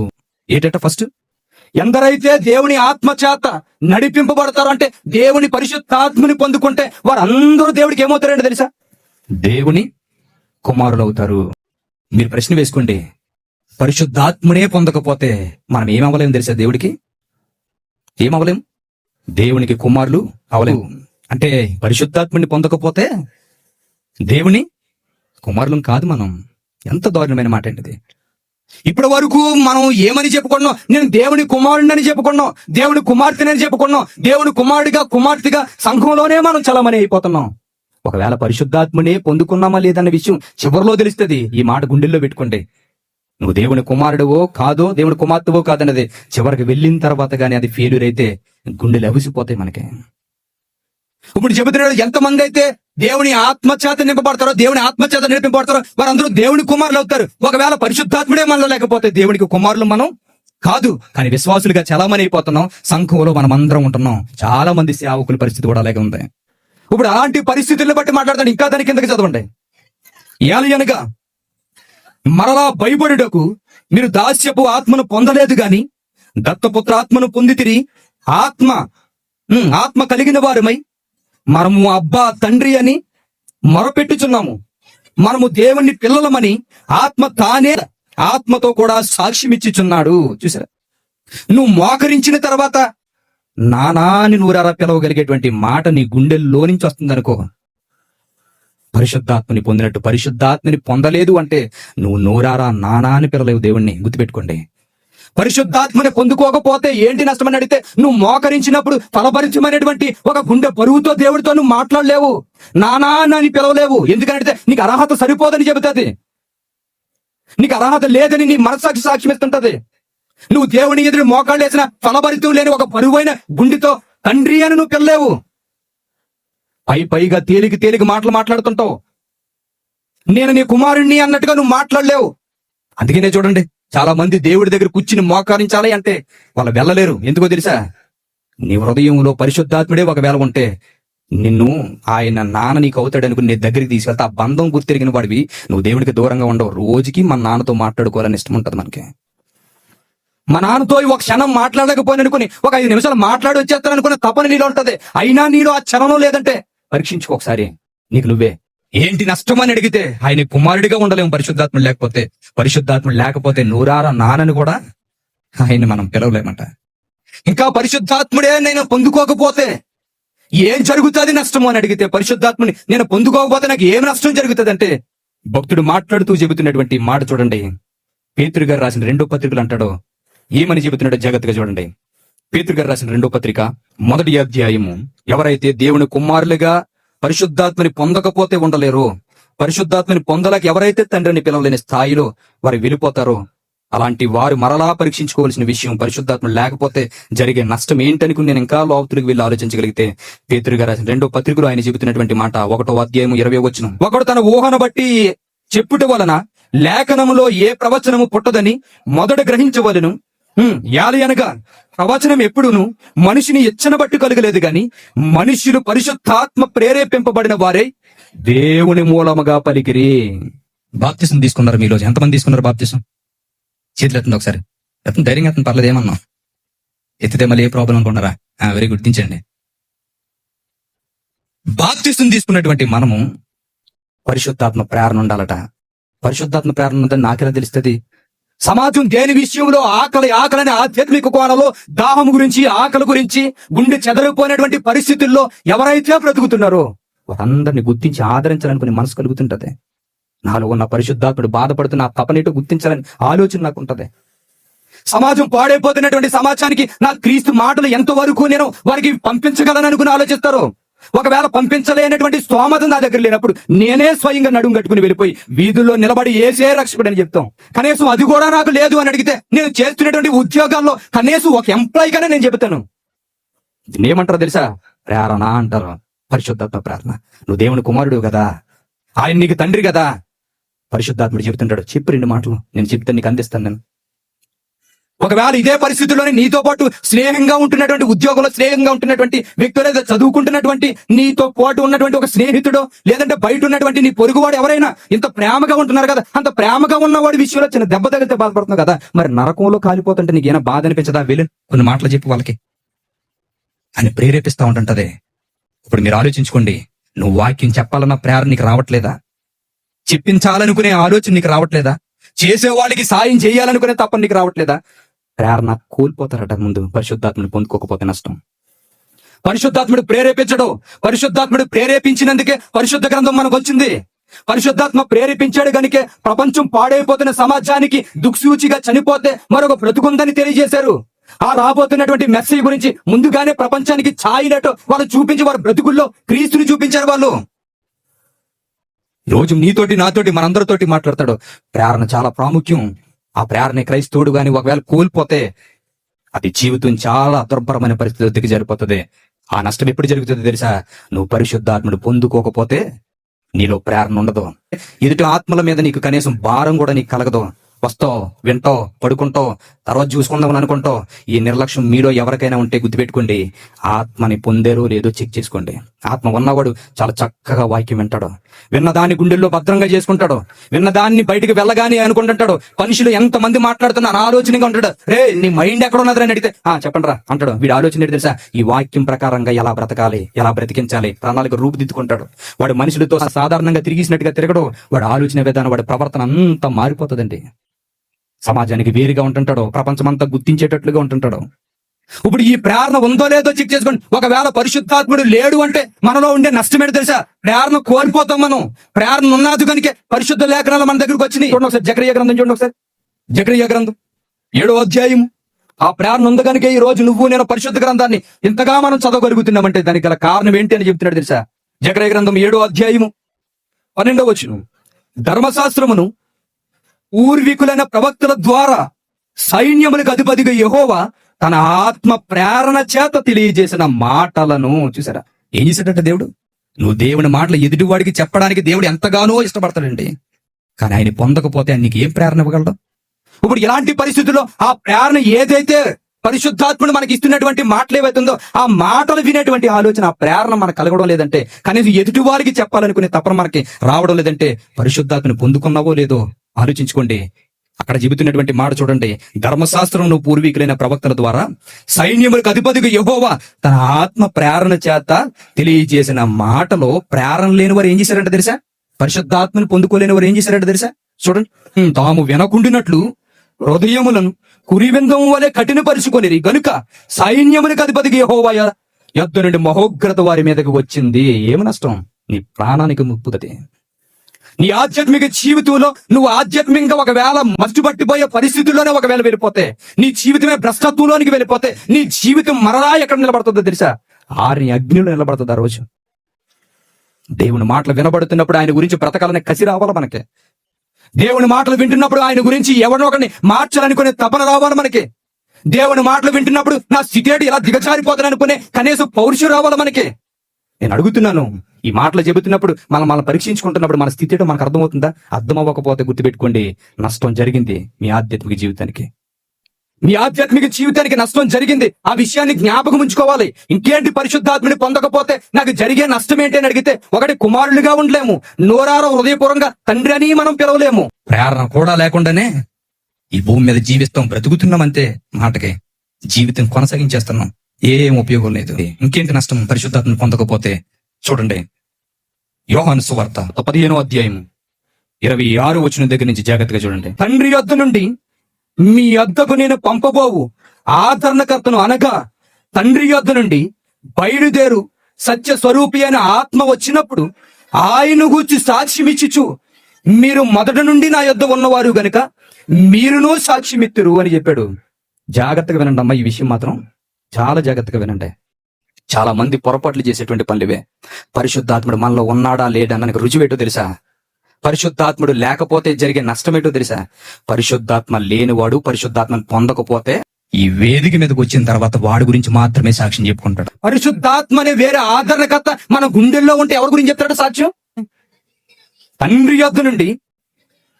ఏంటంటే ఫస్ట్ ఎందరైతే దేవుని ఆత్మచేత నడిపింపబడతారు అంటే దేవుని పరిశుద్ధాత్మని పొందుకుంటే వారందరూ దేవుడికి ఏమవుతారంటే తెలుసా? దేవుని కుమారులు అవుతారు. మీరు ప్రశ్న వేసుకోండి, పరిశుద్ధాత్మనే పొందకపోతే మనం ఏమవ్వలేము తెలుసా? దేవుడికి ఏమవ్వలేము, దేవునికి కుమారులు అవలేము. అంటే పరిశుద్ధాత్మని పొందకపోతే దేవుని కుమారులం కాదు మనం. ఎంత దారుణమైన మాట అండి. ఇప్పటి వరకు మనం ఏమని చెప్పుకున్నాం? నేను దేవుని కుమారుడిని చెప్పుకున్నాం, దేవుని కుమార్తెని చెప్పుకున్నాం, దేవుని కుమారుడిగా కుమార్తెగా సంఘంలోనే మనం చలమని అయిపోతున్నాం. ఒకవేళ పరిశుద్ధాత్మనే పొందుకున్నామా లేదన్న విషయం చివరిలో తెలుస్తుంది. ఈ మాట గుండెల్లో పెట్టుకోండి. నువ్వు దేవుని కుమారుడువో కాదో, దేవుని కుమార్తెవో కాదన్నది చివరికి వెళ్ళిన తర్వాత గానీ అది ఫెయిల్యూర్ అయితే గుండెలు అవిసిపోతాయి మనకి. ఇప్పుడు చెబుతున్నాడు, ఎంతమంది అయితే దేవుని ఆత్మచేత నింపబడతారో, దేవుని ఆత్మచేత నింపబడతారో వారందరూ దేవుని కుమారులు అవుతారు. ఒకవేళ పరిశుద్ధాత్ముడే మనలో లేకపోతే దేవునికి కుమారులు మనం కాదు. కానీ విశ్వాసులుగా చలామణి అయిపోతున్నాం. సంఘంలో మనం అందరం ఉంటున్నాం. చాలా మంది సేవకుల పరిస్థితి కూడా అలాగే ఉంది. ఇప్పుడు అలాంటి పరిస్థితులను బట్టి మాట్లాడతాను. ఇంకా దాని కిందకి చదవండి. ఏలయనగా మరలా భయపడుటకు మీరు దాస్యపు ఆత్మను పొందలేదు గాని దత్తపుత్ర ఆత్మను పొందితిరి. ఆత్మ కలిగిన వారమై మనము అబ్బా తండ్రి అని మొరపెట్టుచున్నాము. మనము దేవుని పిల్లలమని ఆత్మ తానే ఆత్మతో కూడా సాక్ష్యమిచ్చుచున్నాడు. చూసారా? నువ్వు మోకరించిన తర్వాత నానా అని నూరారా పిలవగలిగేటువంటి మాట నీ గుండెల్లో నుంచి వస్తుందనుకో. పరిశుద్ధాత్మని పొందినట్టు పరిశుద్ధాత్మని పొందలేదు అంటే నువ్వు నూరారా నానా అని పిలలేవు దేవుణ్ణి. గుర్తుపెట్టుకోండి. పరిశుద్ధాత్మని పొందుకోకపోతే ఏంటి నష్టమని అడిగితే నువ్వు మోకరించినప్పుడు ఫలపరిచమైనటువంటి ఒక గుండె బరువుతో దేవుడితో నువ్వు మాట్లాడలేవు, నానా అని పిలవలేవు. ఎందుకంటే నీకు అర్హత సరిపోదని చెబుతుంది. నీకు అర్హత లేదని నీ మనస్సాక్షి సాక్ష్యం ఇస్తుంటది. నువ్వు దేవుని ఎదురు మోకాళ్ళు వేసిన ఫలభరితం లేని ఒక బరువైన గుండెతో తండ్రి అని నువ్వు పిల్లలేవు. పైగా తేలిక మాటలు మాట్లాడుతుంటావు. నేను నీ కుమారుణ్ణి అన్నట్టుగా నువ్వు మాట్లాడలేవు. అందుకనే చూడండి, చాలా మంది దేవుడి దగ్గర కూర్చుని మోకరించాలి అంటే వాళ్ళు వెళ్ళలేరు. ఎందుకో తెలుసా? నీ హృదయంలో పరిశుద్ధాత్ముడే ఒకవేళ ఉంటే నిన్ను ఆయన నాన్న నీకు అవుతాడు అనుకుని నీ దగ్గరికి తీసుకెళ్తే ఆ బంధం గుర్తిరిగిన వాడివి నువ్వు దేవుడికి దూరంగా ఉండవు. రోజుకి మన నాన్నతో మాట్లాడుకోవాలని ఇష్టం ఉంటుంది మనకి. మా నాన్నతో ఒక క్షణం మాట్లాడకపోయిన అనుకుని ఒక 5 నిమిషాలు మాట్లాడి వచ్చేస్తాను అనుకున్న తపన నీలో ఉంటది. అయినా నీలో ఆ క్షణంలో లేదంటే పరీక్షించుకో ఒకసారి నీకు నువ్వే. ఏంటి నష్టం అని అడిగితే ఆయన కుమారుడిగా ఉండలేము పరిశుద్ధాత్ముడు లేకపోతే. పరిశుద్ధాత్ముడు లేకపోతే నూరారా నాన్నని కూడా ఆయన్ని మనం పిలవలేమంట. ఇంకా పరిశుద్ధాత్ముడే నేను పొందుకోకపోతే ఏం జరుగుతుంది నష్టము అని అడిగితే, పరిశుద్ధాత్మని నేను పొందుకోకపోతే నాకు ఏం నష్టం జరుగుతుంది అంటే, భక్తుడు మాట్లాడుతూ చెబుతున్నటువంటి మాట చూడండి. పేతురు గారు రాసిన 2వ పత్రికలు అంటాడు, ఏమని చెబుతున్నాడో జాగ్రత్తగా చూడండి. పేతురు గారు రాసిన 2వ పత్రిక 1వ అధ్యాయము, ఎవరైతే దేవుని కుమారులుగా పరిశుద్ధాత్మని పొందకపోతే ఉండలేరు, పరిశుద్ధాత్మని పొందలేక ఎవరైతే తండ్రిని పిలవలేని స్థాయిలో వారు వెళ్ళిపోతారో, అలాంటి వారు మరలా పరీక్షించుకోవాల్సిన విషయం, పరిశుద్ధాత్మ లేకపోతే జరిగే నష్టం ఏంటనుకుని నేను ఇంకా లోతులకు వెళ్ళి ఆలోచించగలిగితే, పేతురు గారు రాసిన 2వ పత్రికలో ఆయన చెబుతున్నటువంటి మాట 1వ అధ్యాయం 20వ వచనం, ఒకడు తన ఊహను బట్టి చెప్పుట వలన లేఖనములో ఏ ప్రవచనము పుట్టదని మొదట గ్రహించవలెను. యాలయనగా ప్రవచనం ఎప్పుడును మనిషిని ఇచ్చన బట్టి కలగలేదు గాని మనుష్యులు పరిశుద్ధాత్మ ప్రేరేపింపబడిన వారే దేవుని మూలముగా పలికిరి. బాప్తిసం తీసుకున్నారు మీలో ఎంతమంది తీసుకున్నారు బాప్తిసం? చేతులు ఎత్తండి ఒకసారి. ఎత్తండి, ధైర్యంగా ఎత్తండి, పర్లేదు, ఏమన్నా ఎత్తితే మళ్ళీ ఏ ప్రాబ్లం అనుకున్నారా? వెరీ గుడ్, దించండి. బాప్తిసం తీసుకున్నటువంటి మనము పరిశుద్ధాత్మ ప్రేరణ ఉండాలట. పరిశుద్ధాత్మ ప్రేరణ ఉందని నాకెలా తెలుస్తుంది? సమాజం దేని విషయంలో ఆకలని ఆధ్యాత్మిక కోణంలో దాహం గురించి, ఆకలి గురించి, గుండె చెదరిపోయినటువంటి పరిస్థితుల్లో ఎవరైతే బ్రతుకుతున్నారో వారందరినీ గుర్తించి ఆదరించాలనుకునే మనసు కలుగుతుంటది. నాలో ఉన్న పరిశుద్ధాత్ముడు బాధపడుతున్న ఆ తపనేటో గుర్తించాలని ఆలోచన నాకు ఉంటది. సమాజం పాడైపోతున్నటువంటి సమాజానికి నా క్రీస్తు మాటలు ఎంతవరకు నేను వారికి పంపించగలను అనుకుని ఆలోచిస్తారు. ఒకవేళ పంపించలేనటువంటి స్తోమత నా దగ్గర లేనప్పుడు నేనే స్వయంగా నడుము కట్టుకుని వెళ్ళిపోయి వీధుల్లో నిలబడి ఏసే రక్షకుడు అని చెప్తాం. కనీసం అది కూడా నాకు లేదు అని అడిగితే నేను చేస్తున్నటువంటి ఉద్యోగాల్లో కనీసం ఒక ఎంప్లాయీగానే నేను చెబుతాను. ఏమంటారో తెలుసా? ప్రేరణ అంటారు. పరిశుద్ధాత్మ ప్రేరణ. నువ్వు దేవుని కుమారుడు కదా, ఆయన నీకు తండ్రి కదా. పరిశుద్ధాత్ముడు చెబుతుంటాడు, చెప్పు 2 మాటలు, నేను చెప్తే నీకు అందిస్తాను. నేను ఒకవేళ ఇదే పరిస్థితుల్లోనే నీతో పాటు స్నేహంగా ఉంటున్నటువంటి ఉద్యోగంలో స్నేహంగా ఉంటున్నటువంటి వ్యక్తులు, లేదా చదువుకుంటున్నటువంటి నీతో పాటు ఉన్నటువంటి ఒక స్నేహితుడు, లేదంటే బయట ఉన్నటువంటి నీ పొరుగువాడు ఎవరైనా ఇంత ప్రేమగా ఉంటున్నారు కదా, అంత ప్రేమగా ఉన్నవాడి విషయంలో చిన్న దెబ్బ తగిలితే బాధపడుతున్నావు కదా, మరి నరకంలో కాలిపోతుంటే నీకు ఏమైనా బాధ అనిపించదా? వెళ్ళి కొన్ని మాటలు చెప్పి వాళ్ళకి అని ప్రేరేపిస్తా ఉంటుంటది. ఇప్పుడు మీరు ఆలోచించుకోండి, నువ్వు వాక్యం చెప్పాలన్న ప్రేరణ నీకు రావట్లేదా? చెప్పించాలనుకునే ఆలోచన నీకు రావట్లేదా? చేసేవాడికి సాయం చేయాలనుకునే తప్ప నీకు రావట్లేదా? ప్రేరణ కోల్పోతారట ముందు. పరిశుద్ధాత్మని పొందుకోకపోతే నష్టం. పరిశుద్ధాత్ముడు ప్రేరేపించడు. పరిశుద్ధాత్ముడు ప్రేరేపించినందుకే పరిశుద్ధ గ్రంథం మనకు వచ్చింది. పరిశుద్ధాత్మ ప్రేరేపించాడు గనుకే ప్రపంచం పాడైపోతున్న సమాజానికి దుఃసూచిగా చనిపోతే మరొక బ్రతుకుందని తెలియజేశారు. ఆ రాబోతున్నటువంటి మెస్సేజ్ గురించి ముందుగానే ప్రపంచానికి ఛాయినట్టు వాళ్ళు చూపించి వారి బ్రతుకుల్లో క్రీస్తుని చూపించారు వాళ్ళు. రోజు నీతోటి నాతోటి మనందరితోటి మాట్లాడతాడు. ప్రేరణ చాలా ప్రాముఖ్యం. ఆ ప్రేరణ క్రైస్తవుడు గాని ఒకవేళ కోల్పోతే అది జీవితం చాలా దుర్భరమైన పరిస్థితి దిగజారిపోతుంది. ఆ నష్టం ఎప్పుడు జరుగుతుందో తెలుసా? నువ్వు పరిశుద్ధాత్మను పొందుకోకపోతే నీలో ప్రేరణ ఉండదు. ఎదుటి ఆత్మల మీద నీకు కనీసం భారం కూడా నీకు కలగదు. వస్తావు, వింటావు, పడుకుంటావు, తర్వాత చూసుకుందామని అనుకుంటావు. ఈ నిర్లక్ష్యం మీలో ఎవరికైనా ఉంటే గుర్తుపెట్టుకోండి. ఆత్మని పొందేరో లేదో చెక్ చేసుకోండి. ఆత్మ ఉన్నవాడు చాలా చక్కగా వాక్యం వింటాడు, విన్నదాన్ని గుండెల్లో భద్రంగా చేసుకుంటాడు, విన్నదాన్ని బయటికి వెళ్ళగానే అనుకుంటుంటాడు. మనుషులు ఎంతమంది మాట్లాడుతున్నారు ఆలోచనగా ఉంటాడు. రే నీ మైండ్ ఎక్కడ ఉన్నదని అడిగితే చెప్పండి రా అంటాడు. వీడు ఆలోచన ఏంటి తెలుసా? ఈ వాక్యం ప్రకారంగా ఎలా బ్రతకాలి, ఎలా బ్రతికించాలి, ప్రణాళిక రూపుదిద్దుకుంటాడు. వాడు మనుషులతో సాధారణంగా తిరిగిసినట్టుగా తిరగడు. వాడు ఆలోచన విధానం, వాడి ప్రవర్తన అంతా మారిపోతుందండి. సమాజానికి వేరుగా ఉంటుంటాడు, ప్రపంచమంతా గుర్తించేటట్లుగా ఉంటుంటాడు. ఇప్పుడు ఈ ప్రేరణ ఉందో లేదో చెక్ చేసుకోండి. ఒకవేళ పరిశుద్ధాత్ముడు లేడు అంటే మనలో ఉండే నష్టం ఏంటో తెలుసా? ప్రేరణ కోల్పోతాం మనం. ప్రేరణ ఉన్నది కనుక పరిశుద్ధ లేఖనాలు మన దగ్గరకు వచ్చినాయి. చూడండి ఒకసారి జకరియా గ్రంథం చూడండి. ఒకసారి జకరియా గ్రంథం 7వ అధ్యాయం. ఆ ప్రేరణ ఉంది కనుక ఈ రోజు నువ్వు నేను పరిశుద్ధ గ్రంథాన్ని ఇంతగా మనం చదవగలుగుతున్నామంటే దానికి గల కారణం ఏంటి అని చెప్తున్నాడు తెలుసా? జకరియా గ్రంథం 7వ అధ్యాయము 12వ వచనం. ధర్మశాస్త్రమును పూర్వీకులైన ప్రవక్తల ద్వారా సైన్యములకు అధిపతిగా యెహోవా తన ఆత్మ ప్రేరణ చేత తెలియజేసిన మాటలను చూసారా? ఏం చేశాడట దేవుడు? నువ్వు దేవుని మాటలు ఎదుటివాడికి చెప్పడానికి దేవుడు ఎంతగానో ఇష్టపడతాడండి. కానీ ఆయన పొందకపోతే ఆయన నీకు ఏం ప్రేరణ ఇవ్వగలడు? ఇప్పుడు ఇలాంటి పరిస్థితుల్లో ఆ ప్రేరణ ఏదైతే పరిశుద్ధాత్ముడు మనకి ఇస్తున్నటువంటి మాటలు ఏవైతుందో ఆ మాటలు వినేటువంటి ఆలోచన, ఆ ప్రేరణ మనకు కలగడం లేదంటే, కనీసం ఎదుటి వారికి చెప్పాలనుకునే తపన మనకి రావడం లేదంటే పరిశుద్ధాత్మని పొందుకున్నావో లేదో ఆలోచించుకోండి. అక్కడ చెబుతున్నటువంటి మాట చూడండి. ధర్మశాస్త్రంలో పూర్వీకులైన ప్రవక్తల ద్వారా సైన్యములకు అధిపతిగా యెహోవా తన ఆత్మ ప్రేరణ చేత తెలియజేసిన మాటలో ప్రేరణ లేని వారు ఏం చేశారంట తెలుసా? పరిశుద్ధాత్మను పొందుకోలేని వారు ఏం చేశారంట తెలుసా? చూడండి. తాము వినకుండినట్లు హృదయములను కురివిందం వలె కఠినపరుచుకొనిరి గనుక సైన్యములకు అధిపతిగా యెహోవా యొద్ద నుండి మహోగ్రత వారి మీదకి వచ్చింది. ఏమి నష్టం? నీ ప్రాణానికి ముప్పుదది. నీ ఆధ్యాత్మిక జీవితంలో నువ్వు ఆధ్యాత్మికంగా ఒకవేళ మట్టుబట్టిపోయే పరిస్థితుల్లోనే ఒకవేళ వెళ్ళిపోతే, నీ జీవితమే భ్రష్టత్వంలోనికి వెళ్ళిపోతే, నీ జీవితం మరలా ఎక్కడ నిలబడుతుందో తెలుసా? ఆరిని అగ్నిలో నిలబడుతుంది ఆ రోజు. దేవుని మాటలు వినబడుతున్నప్పుడు ఆయన గురించి బ్రతకాలనే కసి రావాలి మనకి. దేవుని మాటలు వింటున్నప్పుడు ఆయన గురించి ఎవరినో ఒకరిని మార్చాలనుకునే తపన రావాలి మనకి. దేవుని మాటలు వింటున్నప్పుడు నా స్థితి ఏంటి ఇలా దిగజారిపోతాను అనుకునే కనీసం పౌరుషం రావాలి మనకి. నేను అడుగుతున్నాను, ఈ మాటలు చెబుతున్నప్పుడు మనం పరీక్షించుకుంటున్నప్పుడు మన స్థితి ఏంటో మనకు అర్థమవుతుందా? అర్థం అవ్వకపోతే గుర్తుపెట్టుకోండి, నష్టం జరిగింది మీ ఆధ్యాత్మిక జీవితానికి. మీ ఆధ్యాత్మిక జీవితానికి నష్టం జరిగింది. ఆ విషయాన్ని జ్ఞాపకం ఉంచుకోవాలి. ఇంకేంటి పరిశుద్ధాత్మని పొందకపోతే నాకు జరిగే నష్టం ఏంటి అని అడిగితే, ఒకటి కుమారులుగా ఉండలేము, నోరారో హృదయపూర్వంగా తండ్రి అని మనం పిలవలేము. ప్రేరణ కూడా లేకుండానే ఈ భూమి మీద జీవిస్తాం, బ్రతుకుతున్నాం అంతే. మాటకి జీవితం కొనసాగించేస్తున్నాం, ఏం ఉపయోగం లేదు. ఇంకేంటి నష్టం పరిశుద్ధాత్మని పొందకపోతే? చూడండి, యోహాను సువార్త 15వ అధ్యాయం 26వ వచనం దగ్గర నుంచి జాగ్రత్తగా చూడండి. తండ్రి యొద్ద నుండి మీ యొద్దకు నేను పంపబోవు ఆదరణకర్తను, అనగా తండ్రి యొద్ద నుండి బయలుదేరు సత్య స్వరూపి అయిన ఆత్మ వచ్చినప్పుడు ఆయన గూర్చి సాక్ష్యమిచ్చుచు, మీరు మొదట నుండి నా యొద్ద ఉన్నవారు గనుక మీరును సాక్ష్యమిత్తురు అని చెప్పాడు. జాగ్రత్తగా వినండి అమ్మా, ఈ విషయం మాత్రం చాలా జాగ్రత్తగా వినండి. చాలా మంది పొరపాట్లు చేసేటువంటి పనులువే. పరిశుద్ధాత్ముడు మనలో ఉన్నాడా లేడా మనకు రుజువేటో తెలుసా? పరిశుద్ధాత్ముడు లేకపోతే జరిగే నష్టమేటో తెలుసా? పరిశుద్ధాత్మ లేనివాడు పరిశుద్ధాత్మను పొందకపోతే ఈ వేదిక మీదకి వచ్చిన తర్వాత వాడి గురించి మాత్రమే సాక్ష్యం చెప్పుకుంటాడు. పరిశుద్ధాత్మ అనే వేరే ఆదరణకర్త మన గుండెల్లో ఉంటే ఎవరి గురించి చెప్తాడు సాక్ష్యం? తండ్రి యొద్ద నుండి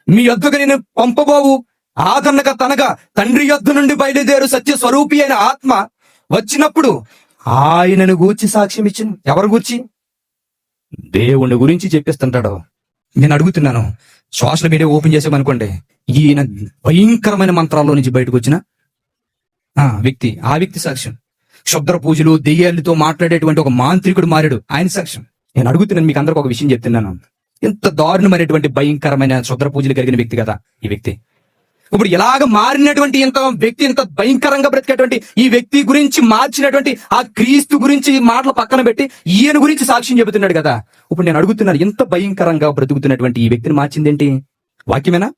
మీ యొద్దకు నేను పంపబోవు ఆదరణకర్త, అనగా తండ్రి యొద్ద నుండి బయలుదేరు సత్య స్వరూపి అయిన ఆత్మ వచ్చినప్పుడు ఆయనను గూర్చి సాక్ష్యం ఇచ్చిన. ఎవరి గూర్చి? దేవుని గురించి చెప్పిస్తుంటాడు. నేను అడుగుతున్నాను, సోషల్ మీడియా ఓపెన్ చేసామనుకోండి, ఈయన భయంకరమైన మంత్రాల్లో నుంచి బయటకు వచ్చిన ఆ వ్యక్తి సాక్ష్యం. క్షుద్ర పూజలు, దెయ్యాలతో మాట్లాడేటువంటి ఒక మాంత్రికుడు మారాడు, ఆయన సాక్ష్యం. నేను అడుగుతున్నాను, మీకు అందరికి ఒక విషయం చెప్తున్నాను. ఎంత దారుణమైనటువంటి భయంకరమైన క్షుద్ర పూజలు కలిగిన వ్యక్తి కదా ఈ వ్యక్తి. ఇప్పుడు ఇలాగ మారినటువంటి ఇంత భయంకరంగా బ్రతికేటువంటి ఈ వ్యక్తి గురించి మార్చినటువంటి ఆ క్రీస్తు గురించి మాటలు పక్కన పెట్టి ఈయన గురించి సాక్ష్యం చెబుతున్నాడు కదా. ఇప్పుడు నేను అడుగుతున్నాను, ఎంత భయంకరంగా బ్రతుకుతున్నటువంటి ఈ వ్యక్తిని మార్చిందేంటి? వాక్యమేనా?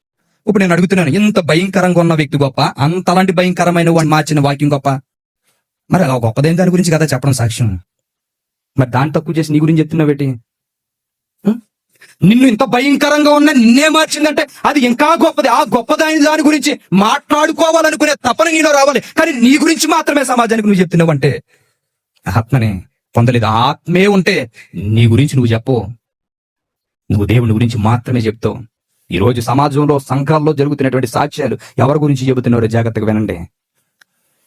ఇప్పుడు నేను అడుగుతున్నాను, ఎంత భయంకరంగా ఉన్న వ్యక్తి గొప్ప, అంతలాంటి భయంకరమైన వాడిని మార్చిన వాక్యం గొప్ప? మరి అలా గొప్పదైన దాని గురించి కదా చెప్పడం సాక్ష్యం. మరి దాన్ని తక్కువ చేసి నీ గురించి చెప్తున్నావేటి? నిన్ను ఇంత భయంకరంగా ఉన్న నిన్నే మార్చిందంటే అది ఇంకా గొప్పది. ఆ గొప్పదైన దాని గురించి మాట్లాడుకోవాలనుకునే తపన నీలో రావాలి. కానీ నీ గురించి మాత్రమే సమాజానికి నువ్వు చెప్తున్నావంటే ఆత్మనే పొందలేదు. ఆత్మే ఉంటే నీ గురించి నువ్వు చెప్పు, నువ్వు దేవుని గురించి మాత్రమే చెప్తావు. ఈ రోజు సమాజంలో, సంఘాల్లో జరుగుతున్నటువంటి సాక్ష్యాలు ఎవరి గురించి చెబుతున్నారో జాగ్రత్తగా వినండి.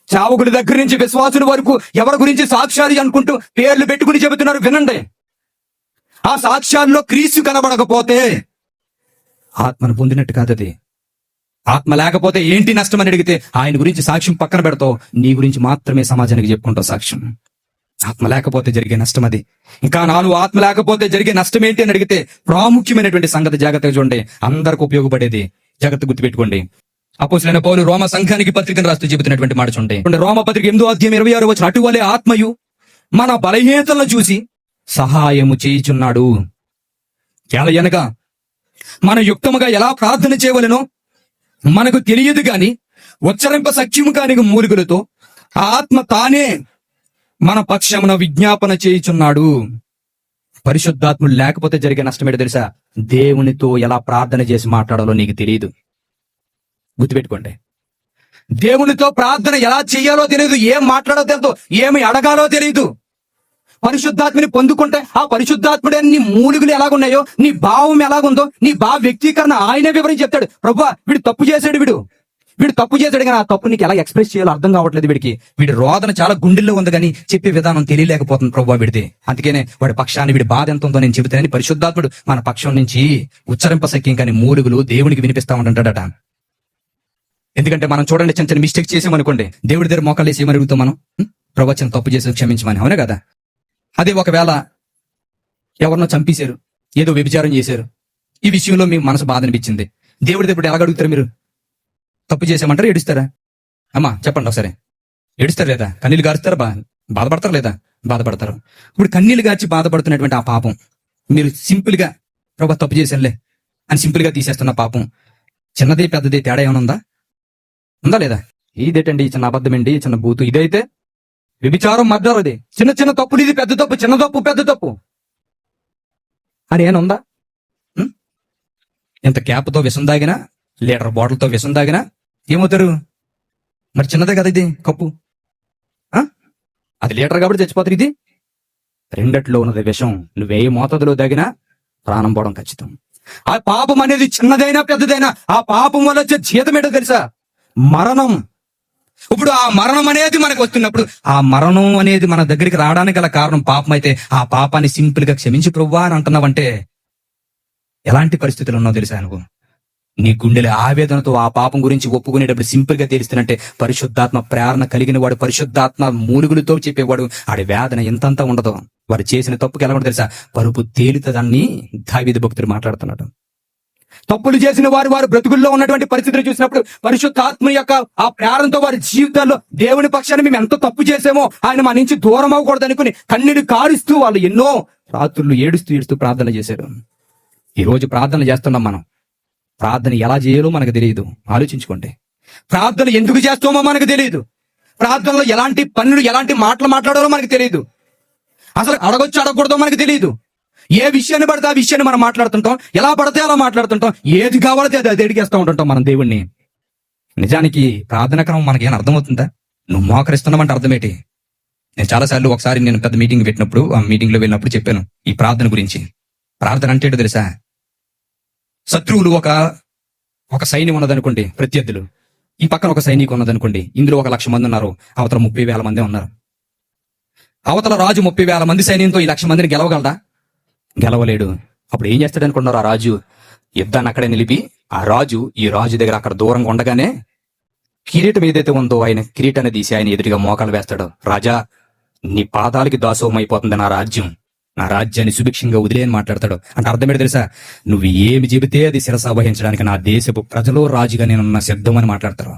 చావుకుడి దగ్గర నుంచి విశ్వాసుల వరకు ఎవరి గురించి సాక్ష్యాలు అనుకుంటూ పేర్లు పెట్టుకుని చెబుతున్నారు, వినండి. ఆ సాక్ష్యాల్లో క్రీస్తు కనబడకపోతే ఆత్మను పొందినట్టు కాదది. ఆత్మ లేకపోతే ఏంటి నష్టం అని అడిగితే ఆయన గురించి సాక్ష్యం పక్కన పెడతావు, నీ గురించి మాత్రమే సమాజానికి చెప్పుకుంటావు సాక్ష్యం. ఆత్మ లేకపోతే జరిగే నష్టం అది. ఇంకా నాలుగు ఆత్మ లేకపోతే జరిగే నష్టం ఏంటి అని అడిగితే ప్రాముఖ్యమైనటువంటి సంగతి జాగ్రత్తగా చూడండి, అందరికి ఉపయోగపడేది. జాగ్రత్త గుర్తుపెట్టుకోండి. అపోస్తలుడైన పౌలు రోమ సంఘానికి పత్రికను రాస్తూ చెబుతున్నటువంటి మాట చూడండి. రోమ పత్రిక 8వ అధ్యాయం 26వ వచనం, అటువలే ఆత్మయు మన బలహీనతలను చూసి సహాయము చేయుచున్నాడు. ఎలాగనగా మన యుక్తముగా ఎలా ప్రార్థన చేయవలెనో మనకు తెలియదు గాని ఉచ్చరింప సఖ్యము కాని మూలుగులతో ఆత్మ తానే మన పక్షమున విజ్ఞాపన చేయుచున్నాడు. పరిశుద్ధాత్ముడు లేకపోతే జరిగే నష్టం ఏంటో తెలుసా? దేవునితో ఎలా ప్రార్థన చేసి మాట్లాడాలో నీకు తెలియదు. గుర్తుపెట్టుకోండి, దేవునితో ప్రార్థన ఎలా చేయాలో తెలియదు, ఏం మాట్లాడాలో తెలియదు, ఏమి అడగాలో తెలియదు. పరిశుద్ధాత్మని పొందుకుంటే ఆ పరిశుద్ధాత్ముడే నీ మూలుగులు ఎలాగున్నాయో, నీ భావం ఎలాగుందో, నీ భావ వ్యక్తీకరణ ఆయనే వివరించి చెప్తాడు. ప్రభువా వీడు తప్పు చేశాడు, వీడు తప్పు చేశాడు, కానీ ఆ తప్పు నీకు ఎలా ఎక్స్ప్రెస్ చేయాలో అర్థం కావట్లేదు. వీడి రోదన చాలా గుండెల్లో ఉంది కానీ చెప్పే విధానం తెలియలేకపోతుంది ప్రభువా వీడిది. అందుకనే వాడి పక్షాన్ని వీడి బాధ ఎంత ఉందో నేను చెబుతానని పరిశుద్ధాత్ముడు మన పక్షం నుంచి ఉచ్చరింప సఖ్యం కానీ మూలుగులు దేవునికి వినిపిస్తా ఉంటుంటాడట. ఎందుకంటే మనం చూడండి, చిన్న చిన్న మిస్టేక్ చేసామనుకోండి, దేవుడి దగ్గర మోకాలు వేసి ఏమని అడుగుతాం మనం? ప్రవచనం తప్పు చేసి క్షమించమని, అవునా కదా? అదే ఒకవేళ ఎవరినో చంపేశారు, ఏదో వ్యభిచారం చేశారు, ఈ విషయంలో మీ మనసు బాధ అనిపించింది, దేవుడి దగ్గర ఎలా అడుగుతారు? మీరు తప్పు చేసామంటారు, ఏడుస్తారా? అమ్మా చెప్పండి ఒకసారి, ఏడుస్తారు లేదా? కన్నీళ్ళు గారుస్తారా? బాధపడతారు లేదా? బాధపడతారు. ఇప్పుడు కన్నీళ్లు గార్చి బాధపడుతున్నటువంటి ఆ పాపం మీరు సింపుల్ గా ప్రభా తప్పు చేశానులే అని సింపుల్ గా తీసేస్తున్న పాపం చిన్నది పెద్దది తేడా ఏమైనా ఉందా లేదా? ఇదేటండి చిన్న అబద్ధం అండి, చిన్న బూతు, ఇదైతే వ్యభిచారం, మర్డర్, అది చిన్న చిన్న తప్పులు, ఇది పెద్ద తప్పు, చిన్న తప్పు పెద్ద తప్పు అని ఏనుందా? ఇంత క్యాప్తో విషం దాగినా, లీటర్ బాటిల్తో విషం దాగినా ఏమవుతారు? మరి చిన్నదే కదా ఇది కప్పు, అది లీటర్ కాబట్టి చచ్చిపోతారు. ఇది రెండట్లో ఉన్నది విషం. నువ్వు ఏ మోతాదులో దాగినా ప్రాణం పోవడం ఖచ్చితం. ఆ పాపం అనేది చిన్నదైనా పెద్దదైనా ఆ పాపం వల్ల వచ్చే జీతం ఏంటో తెలుసా? మరణం. ఇప్పుడు ఆ మరణం అనేది మనకు వస్తున్నప్పుడు ఆ మరణం అనేది మన దగ్గరికి రావడానికి గల కారణం పాపం అయితే ఆ పాపాన్ని సింపుల్ గా క్షమించి ప్రభువా అని అంటున్నావంటే ఎలాంటి పరిస్థితులు ఉన్నావు తెలుసా? నువ్వు నీ గుండెల ఆవేదనతో ఆ పాపం గురించి ఒప్పుకునేటప్పుడు సింపుల్ గా తెలుస్తున్నట్టే పరిశుద్ధాత్మ ప్రేరణ కలిగిన వాడు, పరిశుద్ధాత్మ మూలుగులతో చెప్పేవాడు, ఆడి వేదన ఎంతంతా ఉండదు. వాడు చేసిన తప్పుకి ఎలా ఉండదు తెలుసా? పరుపు తేలుతుందని దావీదు భక్తుడు మాట్లాడుతున్నాడు. తప్పులు చేసిన వారు బ్రతుకుల్లో ఉన్నటువంటి పరిస్థితులు చూసినప్పుడు పరిశుద్ధాత్మ యొక్క ఆ ప్రేరణతో వారి జీవితాల్లో దేవుని పక్షాన్ని మేము ఎంత తప్పు చేసామో ఆయన మా నుంచి దూరం అవ్వకూడదు అనుకుని కన్నీరు కారుస్తూ వాళ్ళు ఎన్నో రాత్రులు ఏడుస్తూ ప్రార్థన చేశారు. ఈ రోజు ప్రార్థన చేస్తున్నాం మనం. ప్రార్థన ఎలా చేయాలో మనకు తెలియదు. ఆలోచించుకోండి. ప్రార్థన ఎందుకు చేస్తామో మనకు తెలియదు. ప్రార్థనలో ఎలాంటి పనులు, ఎలాంటి మాటలు మాట్లాడాలో మనకు తెలియదు. అసలు అడగొచ్చు అడగకూడదో మనకు తెలియదు. ఏ విషయాన్ని పడితే ఆ విషయాన్ని మనం మాట్లాడుతుంటాం, ఎలా పడితే అలా మాట్లాడుతుంటాం, ఏది కావాలితే అది అడిగేస్తూ ఉంటుంటాం మనం దేవుణ్ణి. నిజానికి ప్రార్థన క్రమం మనకేం అర్థమవుతుందా? నువ్వు మోకరిస్తున్నామంటే అర్థమేంటి? నేను చాలాసార్లు ఒకసారి నేను పెద్ద మీటింగ్ పెట్టినప్పుడు, ఆ మీటింగ్ లో వెళ్ళినప్పుడు చెప్పాను ఈ ప్రార్థన గురించి. ప్రార్థన అంటే ఏంటో తెలుసా? శత్రువులు ఒక సైన్యం ఉన్నదనుకోండి, ప్రత్యర్థులు. ఈ పక్కన ఒక సైనికు ఉన్నదనుకోండి. ఇందులో 1,00,000 మంది ఉన్నారు, అవతల 30,000 మంది ఉన్నారు. అవతల రాజు 30,000 మంది సైన్యంతో ఈ 1,00,000 మందిని గెలవగలడా? గెలవలేడు. అప్పుడు ఏం చేస్తాడు అనుకున్నారు? ఆ రాజు యుద్ధాన్ని అక్కడే నిలిపి ఆ రాజు ఈ రాజు దగ్గర అక్కడ దూరంగా ఉండగానే కిరీటం ఏదైతే ఉందో ఆయన కిరీటాన్ని తీసి ఆయన ఎదురుగా మోకాలు వేస్తాడు. రాజా, నీ పాదాలకి దాసోహం అయిపోతుంది నా రాజ్యాన్ని సుభిక్షంగా వదిలే అని మాట్లాడతాడు. అంటే అర్థమేంటి తెలుసా? నువ్వు ఏమి చెబితే అది శిరస వహించడానికి నా దేశపు ప్రజలు రాజుగా నేనున్న సిద్ధమని మాట్లాడతారు.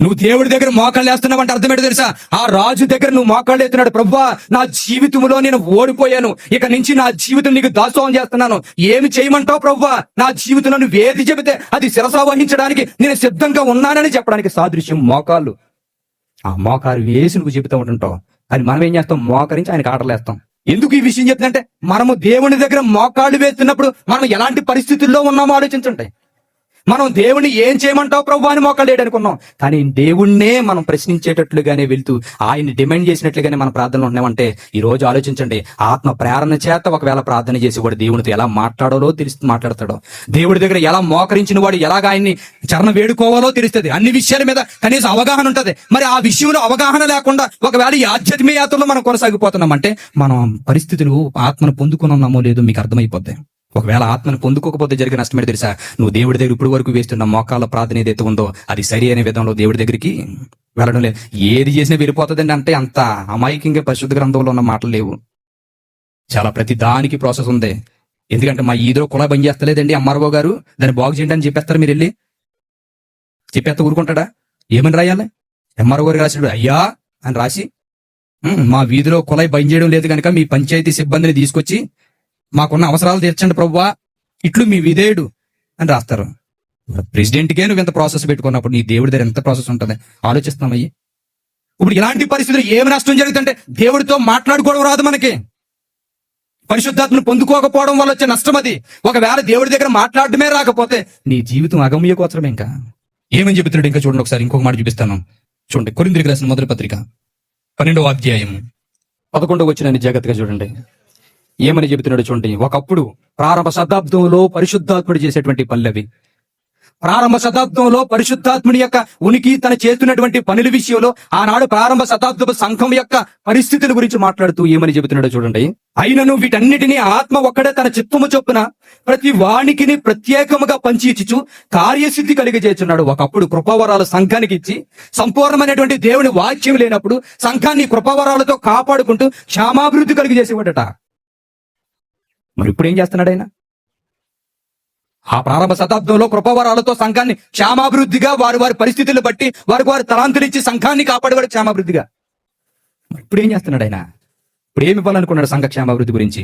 నువ్వు దేవుడి దగ్గర మోకాళ్ళు వేస్తున్నావు అంటే అర్థమేంటి తెలుసా? ఆ రాజు దగ్గర నువ్వు మోకాళ్ళు వేస్తున్నాడు. ప్రభువా, నా జీవితంలో నేను ఓడిపోయాను, ఇక నుంచి నా జీవితం నీకు దాసోహం చేస్తున్నాను, ఏమి చేయమంటావు ప్రభువా? నా జీవితంలో నువ్వు ఏది చెబితే అది శిరస వహించడానికి నేను సిద్ధంగా ఉన్నానని చెప్పడానికి సాదృశ్యం మోకాళ్ళు. ఆ మోకాలు వేసి నువ్వు చెబుతూ ఉంటుంటావు. అని మనం ఏం చేస్తాం? మోకరించి ఆయనకి ఆటలు వేస్తాం. ఎందుకు ఈ విషయం చెప్తుందంటే మనము దేవుని దగ్గర మోకాళ్ళు వేస్తున్నప్పుడు మనం ఎలాంటి పరిస్థితుల్లో ఉన్నామో ఆలోచించండి. మనం దేవుణ్ణి ఏం చేయమంటావు ప్రభు అని మోకాళ్ళు వేయడానుకున్నాం, కానీ దేవుణ్ణే మనం ప్రశ్నించేటట్లుగానే వెళ్తూ ఆయన్ని డిమాండ్ చేసినట్లుగానే మన ప్రార్థనలు ఉన్నామంటే ఈ రోజు ఆలోచించండి. ఆత్మ ప్రేరణ చేత ఒకవేళ ప్రార్థన చేసేవాడు దేవునితో ఎలా మాట్లాడాలో మాట్లాడతాడో, దేవుడి దగ్గర ఎలా మోకరించిన వాడు ఎలాగ ఆయన్ని చరణ వేడుకోవాలో తెలుస్తుంది. అన్ని విషయాల మీద కనీసం అవగాహన ఉంటది. మరి ఆ విషయంలో అవగాహన లేకుండా ఒకవేళ ఈ ఆధ్యాత్మిక యాత్రలో మనం కొనసాగిపోతున్నామంటే మనం పరిస్థితులు ఆత్మను పొందుకుని ఉన్నామో లేదో మీకు అర్థమైపోద్ది. ఒకవేళ ఆత్మను పొందుకోకపోతే జరిగే నష్టమే తెలుసా? నువ్వు దేవుడి దగ్గర ఇప్పుడు వరకు వేస్తున్న మోకాళ్ళ ప్రార్థన ఏదైతే ఉందో అది సరి అనే విధంలో దేవుడి దగ్గరికి వెళ్ళడం లేదు. ఏది చేసినా వెళ్ళిపోతుందండి అంటే అంత అమాయకంగా పరిశుద్ధ గ్రంథంలో ఉన్న మాటలు లేవు. చాలా ప్రతి దానికి ప్రాసెస్ ఉంది. ఎందుకంటే మా ఈదో కులా బంద్ చేస్తలేదండి అమ్మారావు గారు, దాన్ని బాగు చేయండి అని చెప్పేస్తారు. మీరు వెళ్ళి చెప్పేస్తా ఊరుకుంటాడా? ఏమని రాయాలి? ఎంఆర్ఓ గారు రాశాడు అయ్యా అని రాసి, మా వీధిలో కుళాయి బంద్ చేయడం లేదు కనుక మీ పంచాయతీ సిబ్బందిని తీసుకొచ్చి మాకున్న అవసరాలు తీర్చండి ప్రభువా, ఇట్లు మీ విధేయుడు అని రాస్తారు. ప్రెసిడెంట్కే నువ్వు ఎంత ప్రాసెస్ పెట్టుకున్నప్పుడు నీ దేవుడి దగ్గర ఎంత ప్రాసెస్ ఉంటుంది ఆలోచిస్తున్నామయ్యి. ఇప్పుడు ఇలాంటి పరిస్థితులు ఏమి నష్టం జరుగుతుంటే దేవుడితో మాట్లాడుకోవడం రాదు మనకి. పరిశుద్ధాత్మను పొందుకోకపోవడం వల్ల వచ్చే నష్టం అది. ఒకవేళ దేవుడి దగ్గర మాట్లాడటమే రాకపోతే నీ జీవితం అగమ్య గోచరం. ఇంకా ఏమని చెబుతున్నాడు ఇంకా చూడండి ఒకసారి, ఇంకొక మాట చూపిస్తాను చూడండి. కొరింథీయులకు రాసిన మొదటి పత్రిక 12వ అధ్యాయం 11వ వచనాన్ని జాగ్రత్తగా చూడండి. ఏమని చెబుతున్నాడు చూడండి. ఒకప్పుడు ప్రారంభ శతాబ్దంలో పరిశుద్ధాత్ముడు చేసేటువంటి పనులవి. ప్రారంభ శతాబ్దంలో పరిశుద్ధాత్ముడి యొక్క ఉనికి తను చేస్తున్నటువంటి పనుల విషయంలో ఆనాడు ప్రారంభ శతాబ్దపు సంఘం యొక్క పరిస్థితుల గురించి మాట్లాడుతూ ఏమని చెబుతున్నాడో చూడండి. అయినను వీటన్నిటినీ ఆత్మ ఒక్కడే తన చిత్తము చొప్పున ప్రతి వానికిని ప్రత్యేకముగా పంచి ఇచ్చుచు కార్యసిద్ధి కలిగజేస్తున్నాడు. ఒకప్పుడు కృపావరాలు సంఘానికి ఇచ్చి సంపూర్ణమైనటువంటి దేవుని వాక్యం లేనప్పుడు సంఘాన్ని కృపావరాలతో కాపాడుకుంటూ క్షేమాభివృద్ధి కలిగజేసేవాడట. మరి ఇప్పుడు ఏం చేస్తున్నాడు ఆయన? ఆ ప్రారంభ శతాబ్దంలో కృపావరాలతో సంఘాన్ని క్షేమాభివృద్ధిగా వారి పరిస్థితులను బట్టి వారి తలాంతులు ఇచ్చి సంఘాన్ని కాపాడేవాడు క్షేమాభివృద్ధిగా. ఇప్పుడు ఏం చేస్తున్నాడు ఆయన? ఇప్పుడు ఏమి ఇవ్వాలనుకున్నాడు సంఘ క్షేమాభివృద్ధి గురించి?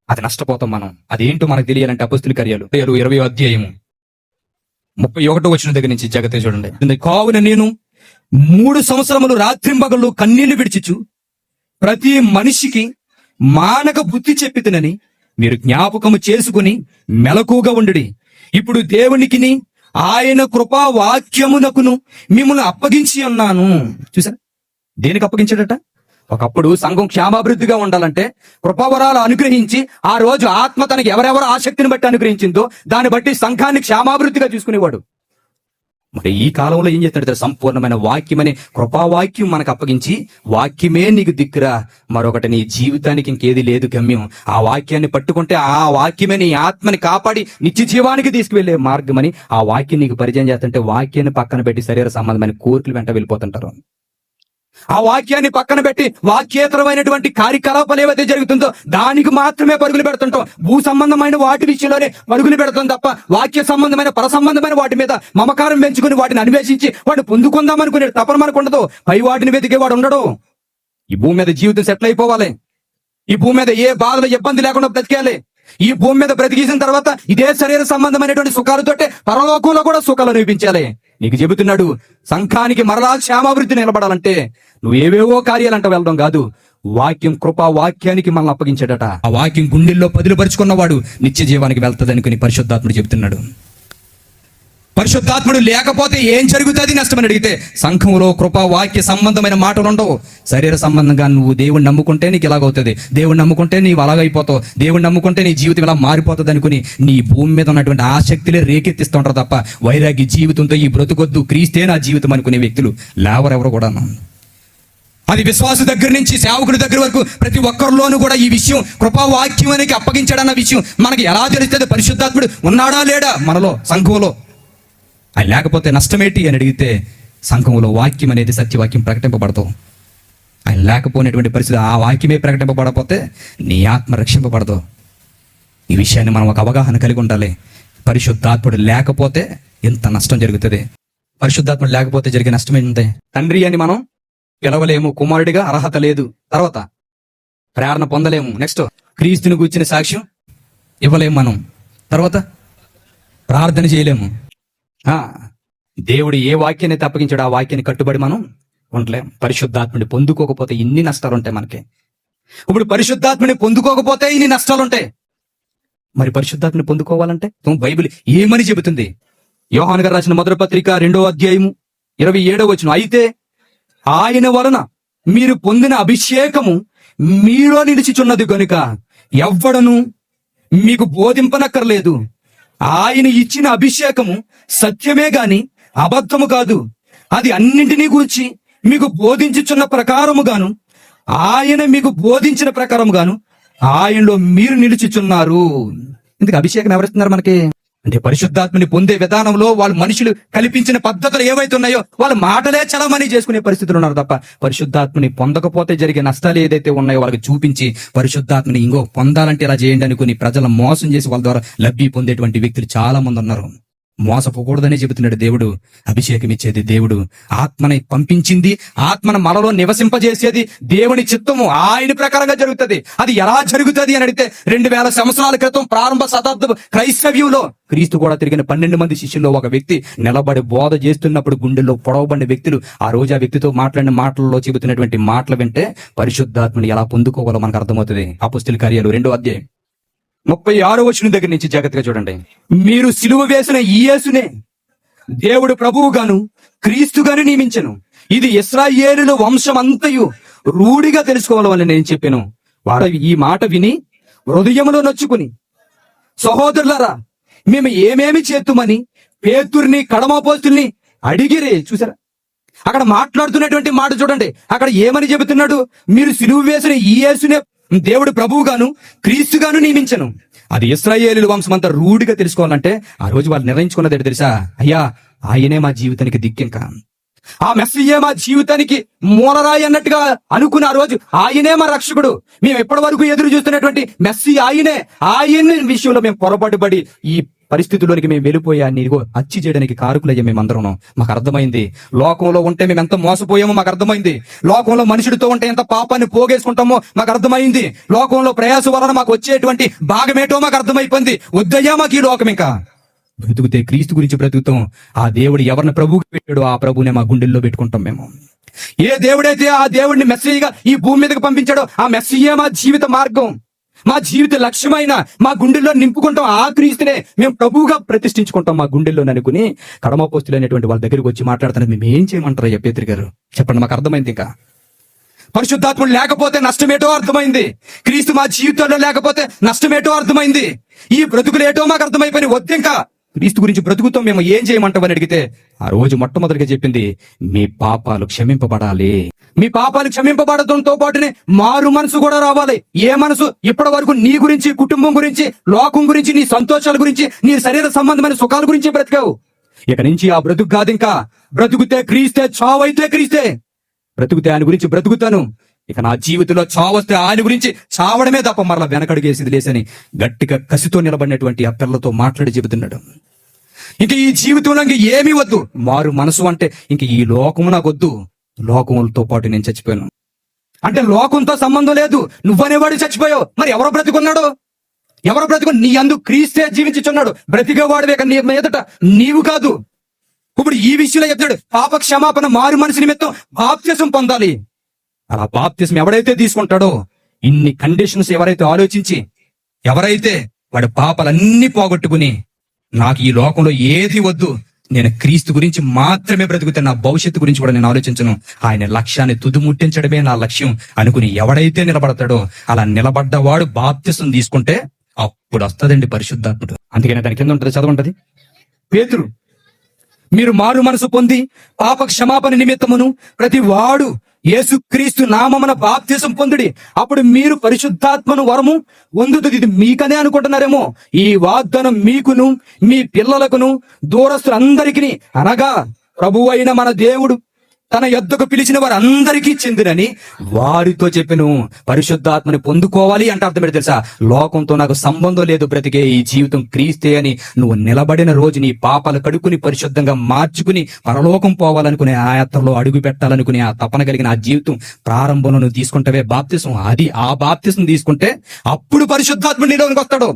అది నష్టపోతాం మనం. అదేంటో మనకు తెలియాలంటే అపొస్తలుల కార్యాలు 20వ అధ్యాయము 31వ వచనం దగ్గర నుంచి జాగ్రత్త చూడండి. కావున నేను 3 సంవత్సరములు రాత్రింబగళ్ళు కన్నీళ్లు విడిచిచు ప్రతి మనిషికి మానక బుద్ధి చెప్పితినని మీరు జ్ఞాపకము చేసుకుని మెలకుగా ఉండుడి. ఇప్పుడు దేవునికిని ఆయన కృపా వాక్యమునకును మిమ్మల్ని అప్పగించి ఉన్నాను. చూసారా, దేనికి అప్పగించాడట? ఒకప్పుడు సంఘం క్షేమాభివృద్ధిగా ఉండాలంటే కృపావరాలు అనుగ్రహించి ఆ రోజు ఆత్మ తనకి ఎవరెవరు ఆసక్తిని బట్టి అనుగ్రహించిందో దాన్ని బట్టి సంఘాన్ని క్షేమాభివృద్ధిగా చూసుకునేవాడు. మరి ఈ కాలంలో ఏం చేస్తాడు? సంపూర్ణమైన వాక్యమని కృపావాక్యం మనకు అప్పగించి, వాక్యమే నీకు దిక్కురా, మరొకటి నీ జీవితానికి ఇంకేది లేదు గమ్యం, ఆ వాక్యాన్ని పట్టుకుంటే ఆ వాక్యమే నీ ఆత్మని కాపాడి నిత్య జీవానికి తీసుకువెళ్లే మార్గమని ఆ వాక్యం నీకు పరిచయం చేస్తుంటే వాక్యాన్ని పక్కన పెట్టి శరీర సంబంధమైన కోరికలు వెంట వెళ్ళిపోతుంటారు. ఆ వాక్యాన్ని పక్కన పెట్టి వాక్యేతరమైనటువంటి కార్యకలాపాలు ఏవైతే జరుగుతుందో దానికి మాత్రమే పరుగులు పెడుతుంటాం. భూ సంబంధమైన వాటి విషయంలోనే పరుగులు పెడతాం తప్ప వాక్య సంబంధమైన పర సంబంధమైన వాటి మీద మమకారం పెంచుకుని వాటిని అన్వేషించి వాటిని పొందుకుందాం అనుకునే తపన మనకు ఉండదు. పై వాటిని వెతికే వాడు ఉండడు. ఈ భూమి మీద జీవితం సెటిల్ అయిపోవాలి. ఈ భూమి మీద ఏ బాధలు ఇబ్బంది లేకుండా బ్రతికేయాలి. ఈ భూమి మీద బ్రతికేసిన తర్వాత ఇదే శరీర సంబంధమైనటువంటి సుఖాలతోటే పరలోకంలో కూడా సుఖాలు అనిపించాలి. నీకు చెబుతున్నాడు, సంఘానికి మరలా క్షేమాభివృద్ధి నిలబడాలంటే నువ్వు ఏవేవో కార్యాలంట వెళ్ళడం కాదు, వాక్యం కృపా వాక్యానికి మనల్ని అప్పగించాడట. ఆ వాక్యం గుండెల్లో పదిలుపరుచుకున్నవాడు నిత్య జీవానికి వెళ్తాదనుకుని పరిశుద్ధాత్ముడు చెబుతున్నాడు. పరిశుద్ధాత్ముడు లేకపోతే ఏం జరుగుతుంది నష్టమని అడిగితే సంఘంలో కృపా వాక్య సంబంధమైన మాటలు ఉండవు. శరీర సంబంధంగా నువ్వు దేవుణ్ణి నమ్ముకుంటే నీకు ఇలాగవుతుంది, దేవుణ్ణి నమ్ముకుంటే నీవు అలాగైపోతావు, దేవుణ్ణి నమ్ముకుంటే నీ జీవితం ఇలా మారిపోతుంది అనుకుని నీ భూమి మీద ఉన్నటువంటి ఆసక్తిలే రేకెత్తిస్తూ ఉంటారు తప్ప వైరాగ్య జీవితంతో ఈ బ్రతుకొద్దు, క్రీస్తే నా జీవితం అనుకునే వ్యక్తులు లేవరెవరు కూడా. అది విశ్వాస దగ్గర నుంచి సేవకుల దగ్గర వరకు ప్రతి ఒక్కరిలోనూ కూడా ఈ విషయం కృపావాక్యం అనేది అప్పగించాడన్న విషయం మనకి ఎలా తెలుస్తుంది? పరిశుద్ధాత్ముడు ఉన్నాడా లేడా మనలో, సంఘంలో? అది లేకపోతే నష్టమేంటి అని అడిగితే సంఘంలో వాక్యం అనేది సత్యవాక్యం ప్రకటింపబడతావు. ఆయన లేకపోయినటువంటి పరిస్థితి, ఆ వాక్యమే ప్రకటింపబడకపోతే నీ ఆత్మ రక్షింపబడదు. ఈ విషయాన్ని మనం ఒక అవగాహన కలిగి ఉండాలి. పరిశుద్ధాత్ముడు లేకపోతే ఎంత నష్టం జరుగుతుంది. పరిశుద్ధాత్ముడు లేకపోతే జరిగే నష్టం ఏంటి? తండ్రి అని మనం పిలవలేము, కుమారుడిగా అర్హత లేదు, తర్వాత ప్రేరణ పొందలేము, నెక్స్ట్ క్రీస్తుని గూర్చిన సాక్ష్యం ఇవ్వలేము మనం, తర్వాత ప్రార్థన చేయలేము. దేవుడు ఏ వాక్యాన్ని తప్పగించాడు ఆ వాక్యాన్ని కట్టుబడి మనం ఉండలేం. పరిశుద్ధాత్మని పొందుకోకపోతే ఇన్ని నష్టాలు ఉంటాయి మనకి. ఇప్పుడు పరిశుద్ధాత్మని పొందుకోకపోతే ఇన్ని నష్టాలు ఉంటాయి. మరి పరిశుద్ధాత్మని పొందుకోవాలంటే బైబిల్ ఏమని చెబుతుంది? యోహాను గారు రాసిన మొదటి పత్రిక 2వ అధ్యాయము 27వ వచనం, అయితే ఆయన వలన మీరు పొందిన అభిషేకము మీలో నిలిచిచున్నది గనుక ఎవ్వడను మీకు బోధింపనక్కర్లేదు. ఆయన ఇచ్చిన అభిషేకము సత్యమే గాని అబద్ధము కాదు. అది అన్నింటినీ గూర్చి మీకు బోధించుచున్న ప్రకారముగాను ఆయన మీకు బోధించిన ప్రకారముగాను ఆయనలో మీరు నిలిచిచున్నారు. ఇందుకు అభిషేకం ఎవరిస్తున్నారు మనకి అంటే? పరిశుద్ధాత్మని పొందే విధానంలో వాళ్ళు మనుషులు కల్పించిన పద్ధతులు ఏవైతే ఉన్నాయో వాళ్ళ మాటలే చలమని చేసుకునే పరిస్థితులు ఉన్నారు తప్ప పరిశుద్ధాత్మని పొందకపోతే జరిగే నష్టాలు ఏదైతే ఉన్నాయో వాళ్ళకి చూపించి పరిశుద్ధాత్మని ఇంకో పొందాలంటే ఇలా చేయండి అనుకుని ప్రజలను మోసం చేసి వాళ్ళ ద్వారా లబ్ధి పొందేటువంటి వ్యక్తులు చాలా మంది ఉన్నారు. మోసపోకూడదని చెబుతున్నాడు దేవుడు. అభిషేకం ఇచ్చేది దేవుడు, ఆత్మని పంపించింది, ఆత్మను మనలో నివసింపజేసేది దేవుని చిత్తము. ఆయన ప్రకారంగా జరుగుతుంది. అది ఎలా జరుగుతుంది అని అడిగితే 2000 సంవత్సరాల క్రితం ప్రారంభ శతాబ్దపు క్రైస్తవ్యంలో క్రీస్తు కూడా తిరిగిన 12 మంది శిష్యుల్లో ఒక వ్యక్తి నిలబడి బోధ చేస్తున్నప్పుడు గుండెల్లో పొడవబడిన వ్యక్తులు ఆ రోజు ఆ వ్యక్తితో మాట్లాడిన మాటల్లో చెబుతున్నటువంటి మాటలు వింటే పరిశుద్ధాత్మని ఎలా పొందుకోవాలో మనకు అర్థమవుతుంది. అపొస్తలుల కార్యాలు 2వ అధ్యాయం 36వ వచనం దగ్గర నుంచి జాగ్రత్తగా చూడండి. మీరు సిలువ వేసిన ఈ యేసునే దేవుడు ప్రభువుగాను క్రీస్తుగాను నియమించెను. ఇది ఇశ్రాయేలుల వంశమంతయు రూఢిగా తెలుసుకోవాలని నేను చెప్పాను. వారు ఈ మాట విని హృదయములో నొచ్చుకుని, సహోదరులారా మేము ఏమేమి చేతుమని పేతుర్ని కడమపోస్తుల్ని అడిగిరే. చూసారా, అక్కడ మాట్లాడుతున్నటువంటి మాట చూడండి. అక్కడ ఏమని చెబుతున్నాడు? మీరు సిలువ వేసిన ఈ యేసునే దేవుడు ప్రభువుగాను క్రీస్తుగాను నియమించను. అది ఇశ్రాయేలు వంశమంతా రూఢిగా తెలుసుకోవాలంటే ఆ రోజు వాళ్ళు నిర్ణయించుకున్నది ఏంటో తెలుసా? అయ్యా ఆయనే మా జీవితానికి దిక్కింక, ఆ మెస్సీయే మా జీవితానికి మూలరాయి అన్నట్టుగా అనుకున్న ఆ రోజు ఆయనే మా రక్షకుడు. మేము ఎప్పటి వరకు ఎదురు చూస్తున్నటువంటి మెస్సీ ఆయనే. ఆయన విషయంలో మేము పొరపాటుపడి ఈ పరిస్థితుల్లోనికి మేము వెళ్ళిపోయాన్ని ఇదిగో హత్య చేయడానికి కారకులయ్యా మేమందరం. మాకు అర్థమైంది లోకంలో ఉంటే మేము ఎంత మోసపోయామో మాకు అర్థమైంది. లోకంలో మనుషుడితో ఉంటే ఎంత పాపాన్ని పోగేసుకుంటామో మాకు అర్థమైంది. లోకంలో ప్రయాస వలన మాకు వచ్చేటువంటి భాగమేటో మాకు అర్థమైపోయింది. వద్దయ్యా మాకు ఈ లోకం, ఇంకా బ్రతుకుతే క్రీస్తు గురించి బ్రతుకుతాం. ఆ దేవుడు ఎవరిని ప్రభువుకి పెట్టాడో ఆ ప్రభువునే మా గుండెల్లో పెట్టుకుంటాం మేము. ఏ దేవుడైతే ఆ దేవుడిని మెస్సీగా ఈ భూమి మీదకి పంపించాడో ఆ మెస్సీయే మా జీవిత మార్గం, మా జీవిత లక్ష్యమైన మా గుండెల్లో నింపుకుంటాం. ఆ క్రీస్తునే మేము ప్రభువుగా ప్రతిష్ఠించుకుంటాం మా గుండెల్లో అనుకుని కడమపోస్తులు అనేటువంటి వాళ్ళ దగ్గరికి వచ్చి మాట్లాడుతున్నారు. మేము ఏం చేయమంటారా పేతురు గారు, చెప్పండి. మాకు అర్థమైంది. ఇంకా పరిశుద్ధాత్ముడు లేకపోతే నష్టమేటో అర్థమైంది. క్రీస్తు మా జీవితంలో లేకపోతే నష్టమేటో అర్థమైంది. ఈ బ్రతుకులేటో మాకు అర్థమైపోయినాయి. వద్దు ఇంకా క్రీస్తు గురించి బ్రతుకుతాం మేము, ఏం చేయమంటామని అడిగితే ఆ రోజు మొట్టమొదటిగా చెప్పింది, మీ పాపాలు క్షమింపబడాలి. మీ పాపాలు క్షమింపబడటంతో పాటునే మారు మనసు కూడా రావాలి. ఏ మనసు? ఇప్పటి వరకు నీ గురించి, కుటుంబం గురించి, లోకం గురించి, నీ సంతోషాల గురించి, నీ శరీర సంబంధమైన సుఖాల గురించి బ్రతికావు. ఇక నుంచి ఆ బ్రతుకు కాదు. ఇంకా బ్రతుకుతే క్రీస్తే, చావైతే క్రీస్తే. బ్రతుకుతే ఆయన గురించి బ్రతుకుతాను. ఇక నా జీవితంలో చావస్తే ఆయన గురించి చావడమే తప్ప మరలా వెనకడుగేసింది లేసని గట్టిగా కసితో నిలబడినటువంటి ఆ పిల్లలతో మాట్లాడి చెబుతున్నాడు. ఇంక ఈ జీవితంలో ఇంక ఏమీ వద్దు. మారు మనసు అంటే ఇంక ఈ లోకము నాకు వద్దు. లోకములతో పాటు నేను చచ్చిపోయాను అంటే లోకంతో సంబంధం లేదు. నువ్వనేవాడు చచ్చిపోయావు, మరి ఎవరో బ్రతుకున్నాడు? ఎవరో బ్రతుకు? నీ అందు క్రీస్తే జీవించుచున్నాడు. బ్రతికేవాడువే నీ మీదట నీవు కాదు. ఇప్పుడు ఈ విషయంలో చెప్తాడు, పాప క్షమాపణ, మారు మనసు నిమిత్తం బాప్తిసం పొందాలి. అలా బాప్తిసం ఎవడైతే తీసుకుంటాడో, ఇన్ని కండిషన్స్ ఎవరైతే ఆలోచించి, ఎవరైతే వాడి పాపాలన్నీ పోగొట్టుకుని నాకు ఈ లోకంలో ఏది వద్దు, నేను క్రీస్తు గురించి మాత్రమే బ్రతుకుతాను, నా భవిష్యత్తు గురించి కూడా నేను ఆలోచించను, ఆయన లక్ష్యాన్ని తుదిముట్టించడమే నా లక్ష్యం అనుకుని ఎవడైతే నిలబడతాడో, అలా నిలబడ్డవాడు బాప్తిసం తీసుకుంటే అప్పుడు వస్తుందండి పరిశుద్ధాత్ముడు. అందుకనే దాని కింద ఉంటుంది, చదవంటది. పేతురు, మీరు మారు మనసు పొంది పాప క్షమాపణ నిమిత్తమును ప్రతి వాడు యేసుక్రీస్తు నామమున బాప్తిసం పొందుడి, అప్పుడు మీరు పరిశుద్ధాత్మను వరము పొందుతుంది. ఇది మీకనే అనుకుంటున్నారేమో. ఈ వాగ్దానం మీకును మీ పిల్లలకును దూరస్తులందరికీ, అనగా ప్రభువు అయిన మన దేవుడు తన యొద్దకు పిలిచిన వారు అందరికీ చెందినని వారితో చెప్పెను. పరిశుద్ధాత్మని పొందుకోవాలి అంటే అర్థం ఏంటి తెలుసా? లోకంతో నాకు సంబంధం లేదు, బ్రతికే ఈ జీవితం క్రీస్తే అని నువ్వు నిలబడిన రోజు నీ పాపాలు కడుక్కుని పరిశుద్ధంగా మార్చుకుని పరలోకం పోవాలనుకునే ఆ యాత్రలో అడుగు పెట్టాలనుకునే ఆ తపన కలిగిన ఆ జీవితం ప్రారంభంలో నువ్వు తీసుకుంటావే బాప్తిసం, అది ఆ బాప్తిసం తీసుకుంటే అప్పుడు పరిశుద్ధాత్ముడు నీలోనికి వస్తాడు.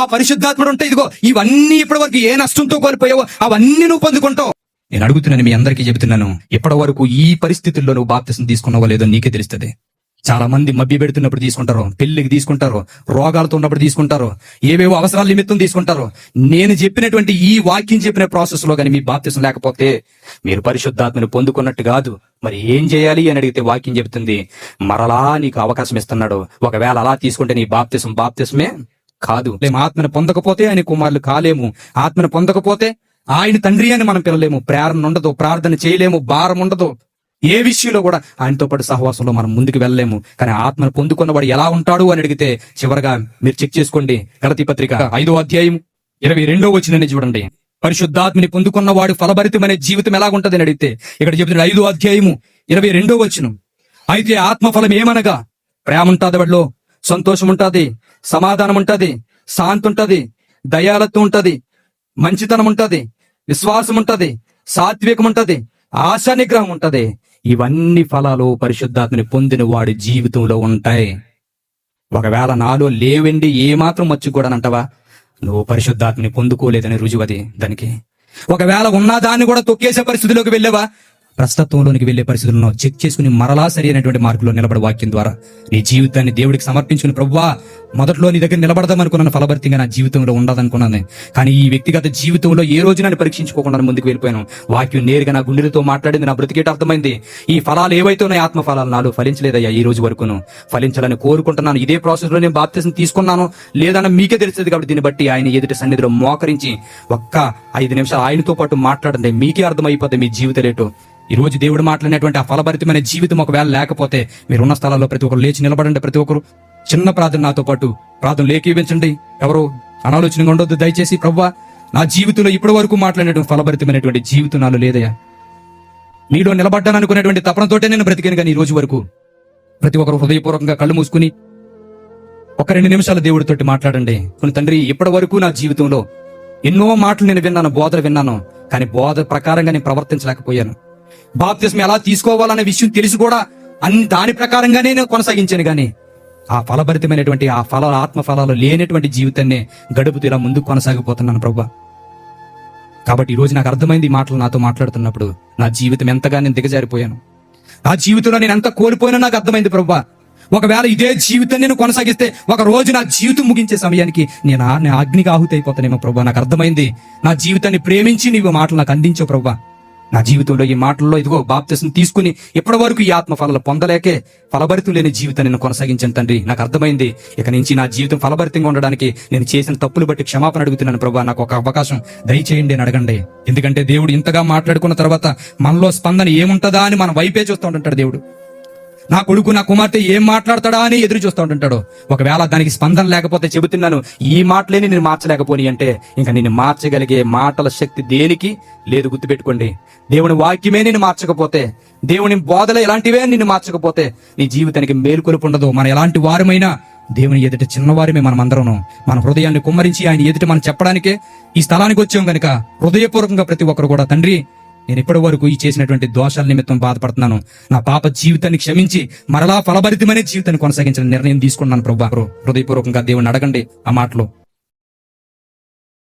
ఆ పరిశుద్ధాత్ముడు ఉంటే ఇదిగో ఇవన్నీ ఇప్పటి వరకు ఏ నష్టంతో కోల్పోయావో అవన్నీ నువ్వు పొందుకుంటావు. నేను అడుగుతున్నాను, మీ అందరికీ చెబుతున్నాను, ఇప్పటి వరకు ఈ పరిస్థితుల్లో నువ్వు బాప్తిసం తీసుకున్నావో లేదో నీకే తెలుస్తుంది. చాలా మంది మభ్య పెడుతున్నప్పుడు తీసుకుంటారు, పెళ్లికి తీసుకుంటారు, రోగాలతో ఉన్నప్పుడు తీసుకుంటారు, ఏవేవో అవసరాల నిమిత్తం తీసుకుంటారు. నేను చెప్పినటువంటి ఈ వాక్యం చెప్పిన ప్రాసెస్ లో కానీ మీ బాప్తిసం లేకపోతే మీరు పరిశుద్ధాత్మని పొందుకున్నట్టు కాదు. మరి ఏం చేయాలి అని అడిగితే వాక్యం చెబుతుంది, మరలా నీకు అవకాశం ఇస్తున్నాడు. ఒకవేళ అలా తీసుకుంటే నీ బాప్తిసమే కాదు. ఆత్మను పొందకపోతే ఆయన కుమారులు కాలేము. ఆత్మను పొందకపోతే ఆయన తండ్రి అని మనం పిలలేము. ప్రేరణ ఉండదు, ప్రార్థన చేయలేము, భారం ఉండదు. ఏ విషయంలో కూడా ఆయనతో పాటు సహవాసంలో మనం ముందుకు వెళ్ళలేము. కానీ ఆత్మను పొందుకున్నవాడు ఎలా ఉంటాడు అని అడిగితే చివరగా మీరు చెక్ చేసుకోండి. గలతీ పత్రిక 5వ అధ్యాయం 22వ వచనాన్ని చూడండి. పరిశుద్ధాత్మని పొందుకున్నవాడు ఫలభరితమైన జీవితం ఎలాగుంటది అని అడిగితే ఇక్కడ చెబుతున్న 5వ అధ్యాయము 22వ వచనం. అయితే ఆత్మఫలం ఏమనగా ప్రేమ ఉంటుంది, వాడిలో సంతోషం ఉంటది, సమాధానం ఉంటది, శాంతి ఉంటది, దయాలత్వం ఉంటది, మంచితనం ఉంటది, విశ్వాసం ఉంటది, సాత్వికం ఉంటది, ఆశా నిగ్రహం ఉంటది. ఇవన్నీ ఫలాలు పరిశుద్ధాత్మని పొందిన వాడి జీవితంలో ఉంటాయి. ఒకవేళ నాలో లేవండి ఏమాత్రం మర్చిపోడానంటావా, నువ్వు పరిశుద్ధాత్మని పొందుకోలేదని రుజువది దానికి. ఒకవేళ ఉన్నదాన్ని కూడా తొక్కేసే పరిస్థితిలోకి వెళ్ళావా, ప్రస్తుతంలోనికి వెళ్లే పరిస్థితులను చెక్ చేసుకుని మరలా సరైనటువంటి మార్గంలో నిలబడే వాక్యం ద్వారా నీ జీవితాన్ని దేవుడికి సమర్పించుకుని, ప్రభువా మొదట్లో నీ దగ్గర నిలబడదాం అనుకున్నాను, ఫలభరితంగా నా జీవితంలో ఉండదనుకున్నాను, కానీ ఈ వ్యక్తిగత జీవితంలో ఏ రోజు నన్ను పరీక్షించుకోకుండా ముందుకు వెళ్ళిపోయాను. వాక్యం నేరుగా నా గుండెలతో మాట్లాడింది, నా బ్రతికేట అర్థమైంది. ఈ ఫలాలు ఏవైతే ఉన్నాయో ఆత్మ ఫలాలు నాలో ఫలించలేదయ్యా, ఈ రోజు వరకును ఫలించాలని కోరుకుంటున్నాను. ఇదే ప్రాసెస్ లో నేను బాప్తిసం తీసుకున్నాను లేదన్నా మీకే తెలుస్తుంది. కాబట్టి దీన్ని బట్టి ఆయన ఎదుటి సన్నిధిలో మోకరించి ఒక్క 5 నిమిషాలు ఆయనతో పాటు మాట్లాడండి, మీకే అర్థమైపోతుంది మీ జీవితలేటో. ఈ రోజు దేవుడు మాట్లాడినటువంటి ఆ ఫలభరితమైన జీవితం ఒకవేళ లేకపోతే మీరున్న స్థలాల్లో ప్రతి ఒక్కరు లేచి నిలబడండి. ప్రతి ఒక్కరు చిన్న ప్రార్థన నాతో పాటు ప్రార్థన లేఖించండి. ఎవరు అనాలోచనగా ఉండొద్దు దయచేసి. ప్రభువా నా జీవితంలో ఇప్పటి వరకు మాట్లాడినటువంటి ఫలభరితమైనటువంటి జీవితం నాలో లేదయ్యా, నీలో నిలబడ్డాను అనుకునేటువంటి తపనతోటే నేను బ్రతికాను. కానీ ఈ రోజు వరకు ప్రతి ఒక్కరు హృదయపూర్వకంగా కళ్ళు మూసుకుని ఒక 2 నిమిషాలు దేవుడితోటి మాట్లాడండి. కొన్ని తండ్రి ఇప్పటి వరకు నా జీవితంలో ఎన్నో మాటలు నేను విన్నాను, బోధలు విన్నాను, కానీ బోధ ప్రకారంగా నేను ప్రవర్తించలేకపోయాను. బాప్తిస్మం ఎలా తీసుకోవాలనే విషయం తెలిసి కూడా దాని ప్రకారంగానే నేను కొనసాగించాను. కానీ ఆ ఫలభరితమైనటువంటి ఆ ఆత్మ ఫలాలు లేనటువంటి జీవితాన్ని గడుపుతూ ఇలా ముందుకు కొనసాగిపోతున్నాను ప్రభువా. కాబట్టి ఈ రోజు నాకు అర్థమైంది, ఈ మాటలు నాతో మాట్లాడుతున్నప్పుడు నా జీవితం ఎంతగా నేను దిగజారిపోయాను, నా జీవితంలో నేను ఎంత కోల్పోయినా నాకు అర్థమైంది ప్రభువా. ఒకవేళ ఇదే జీవితం నేను కొనసాగిస్తే ఒక రోజు నా జీవితం ముగించే సమయానికి నేను అగ్నికి ఆహుతి అయిపోతానేమో ప్రభువా. నాకు అర్థమైంది, నా జీవితాన్ని ప్రేమించి నీవు మాటలు నాకు అందించావు ప్రభువా. నా జీవితంలో ఈ మాటల్లో ఇదిగో బాప్తిసం తీసుకుని ఇప్పటి వరకు ఈ ఆత్మ ఫలాలు పొందలేకే ఫలభరితం లేని జీవితాన్ని నేను కొనసాగించాను తండ్రి. నాకు అర్థమైంది, ఇక నుంచి నా జీవితం ఫలభరితంగా ఉండడానికి నేను చేసిన తప్పులు బట్టి క్షమాపణ అడుగుతున్నాను ప్రభువా. నాకు ఒక అవకాశం దయచేయండి అని అడగండి. ఎందుకంటే దేవుడు ఇంతగా మాట్లాడుకున్న తర్వాత మనలో స్పందన ఏముంటదా అని మన వైపే చూస్తూ ఉంటుంటాడు దేవుడు. నా కొడుకు నా కుమార్తె ఏం మాట్లాడతాడా అని ఎదురు చూస్తూ ఉంటుంటాడు. ఒకవేళ దానికి స్పందన లేకపోతే చెబుతున్నాను, ఈ మాటలేని నేను మార్చలేకపోని అంటే ఇంకా నేను మార్చగలిగే మాటల శక్తి దేనికి లేదు. గుర్తుపెట్టుకోండి, దేవుని వాక్యమే నేను మార్చకపోతే, దేవుని బోధలు ఎలాంటివే నిన్ను మార్చకపోతే నీ జీవితానికి మేలుకొలుపు ఉండదు. మనం ఎలాంటి వారమైనా దేవుని ఎదుట చిన్నవారమే మనమందరం. మన హృదయాన్ని కుమ్మరించి ఆయన ఎదుట మనం చెప్పడానికే ఈ స్థలానికి వచ్చాం గనుక హృదయపూర్వకంగా ప్రతి ఒక్కరు కూడా తండ్రి, నేను ఇప్పటి వరకు ఈ చేసినటువంటి దోషాల నిమిత్తం బాధపడుతున్నాను, నా పాప జీవితాన్ని క్షమించి మరలా ఫలభరితమైన జీవితాన్ని కొనసాగించిన నిర్ణయం తీసుకున్నాను ప్రభువా. హృదయపూర్వకంగా దేవుని అడగండి ఆ మాటలు.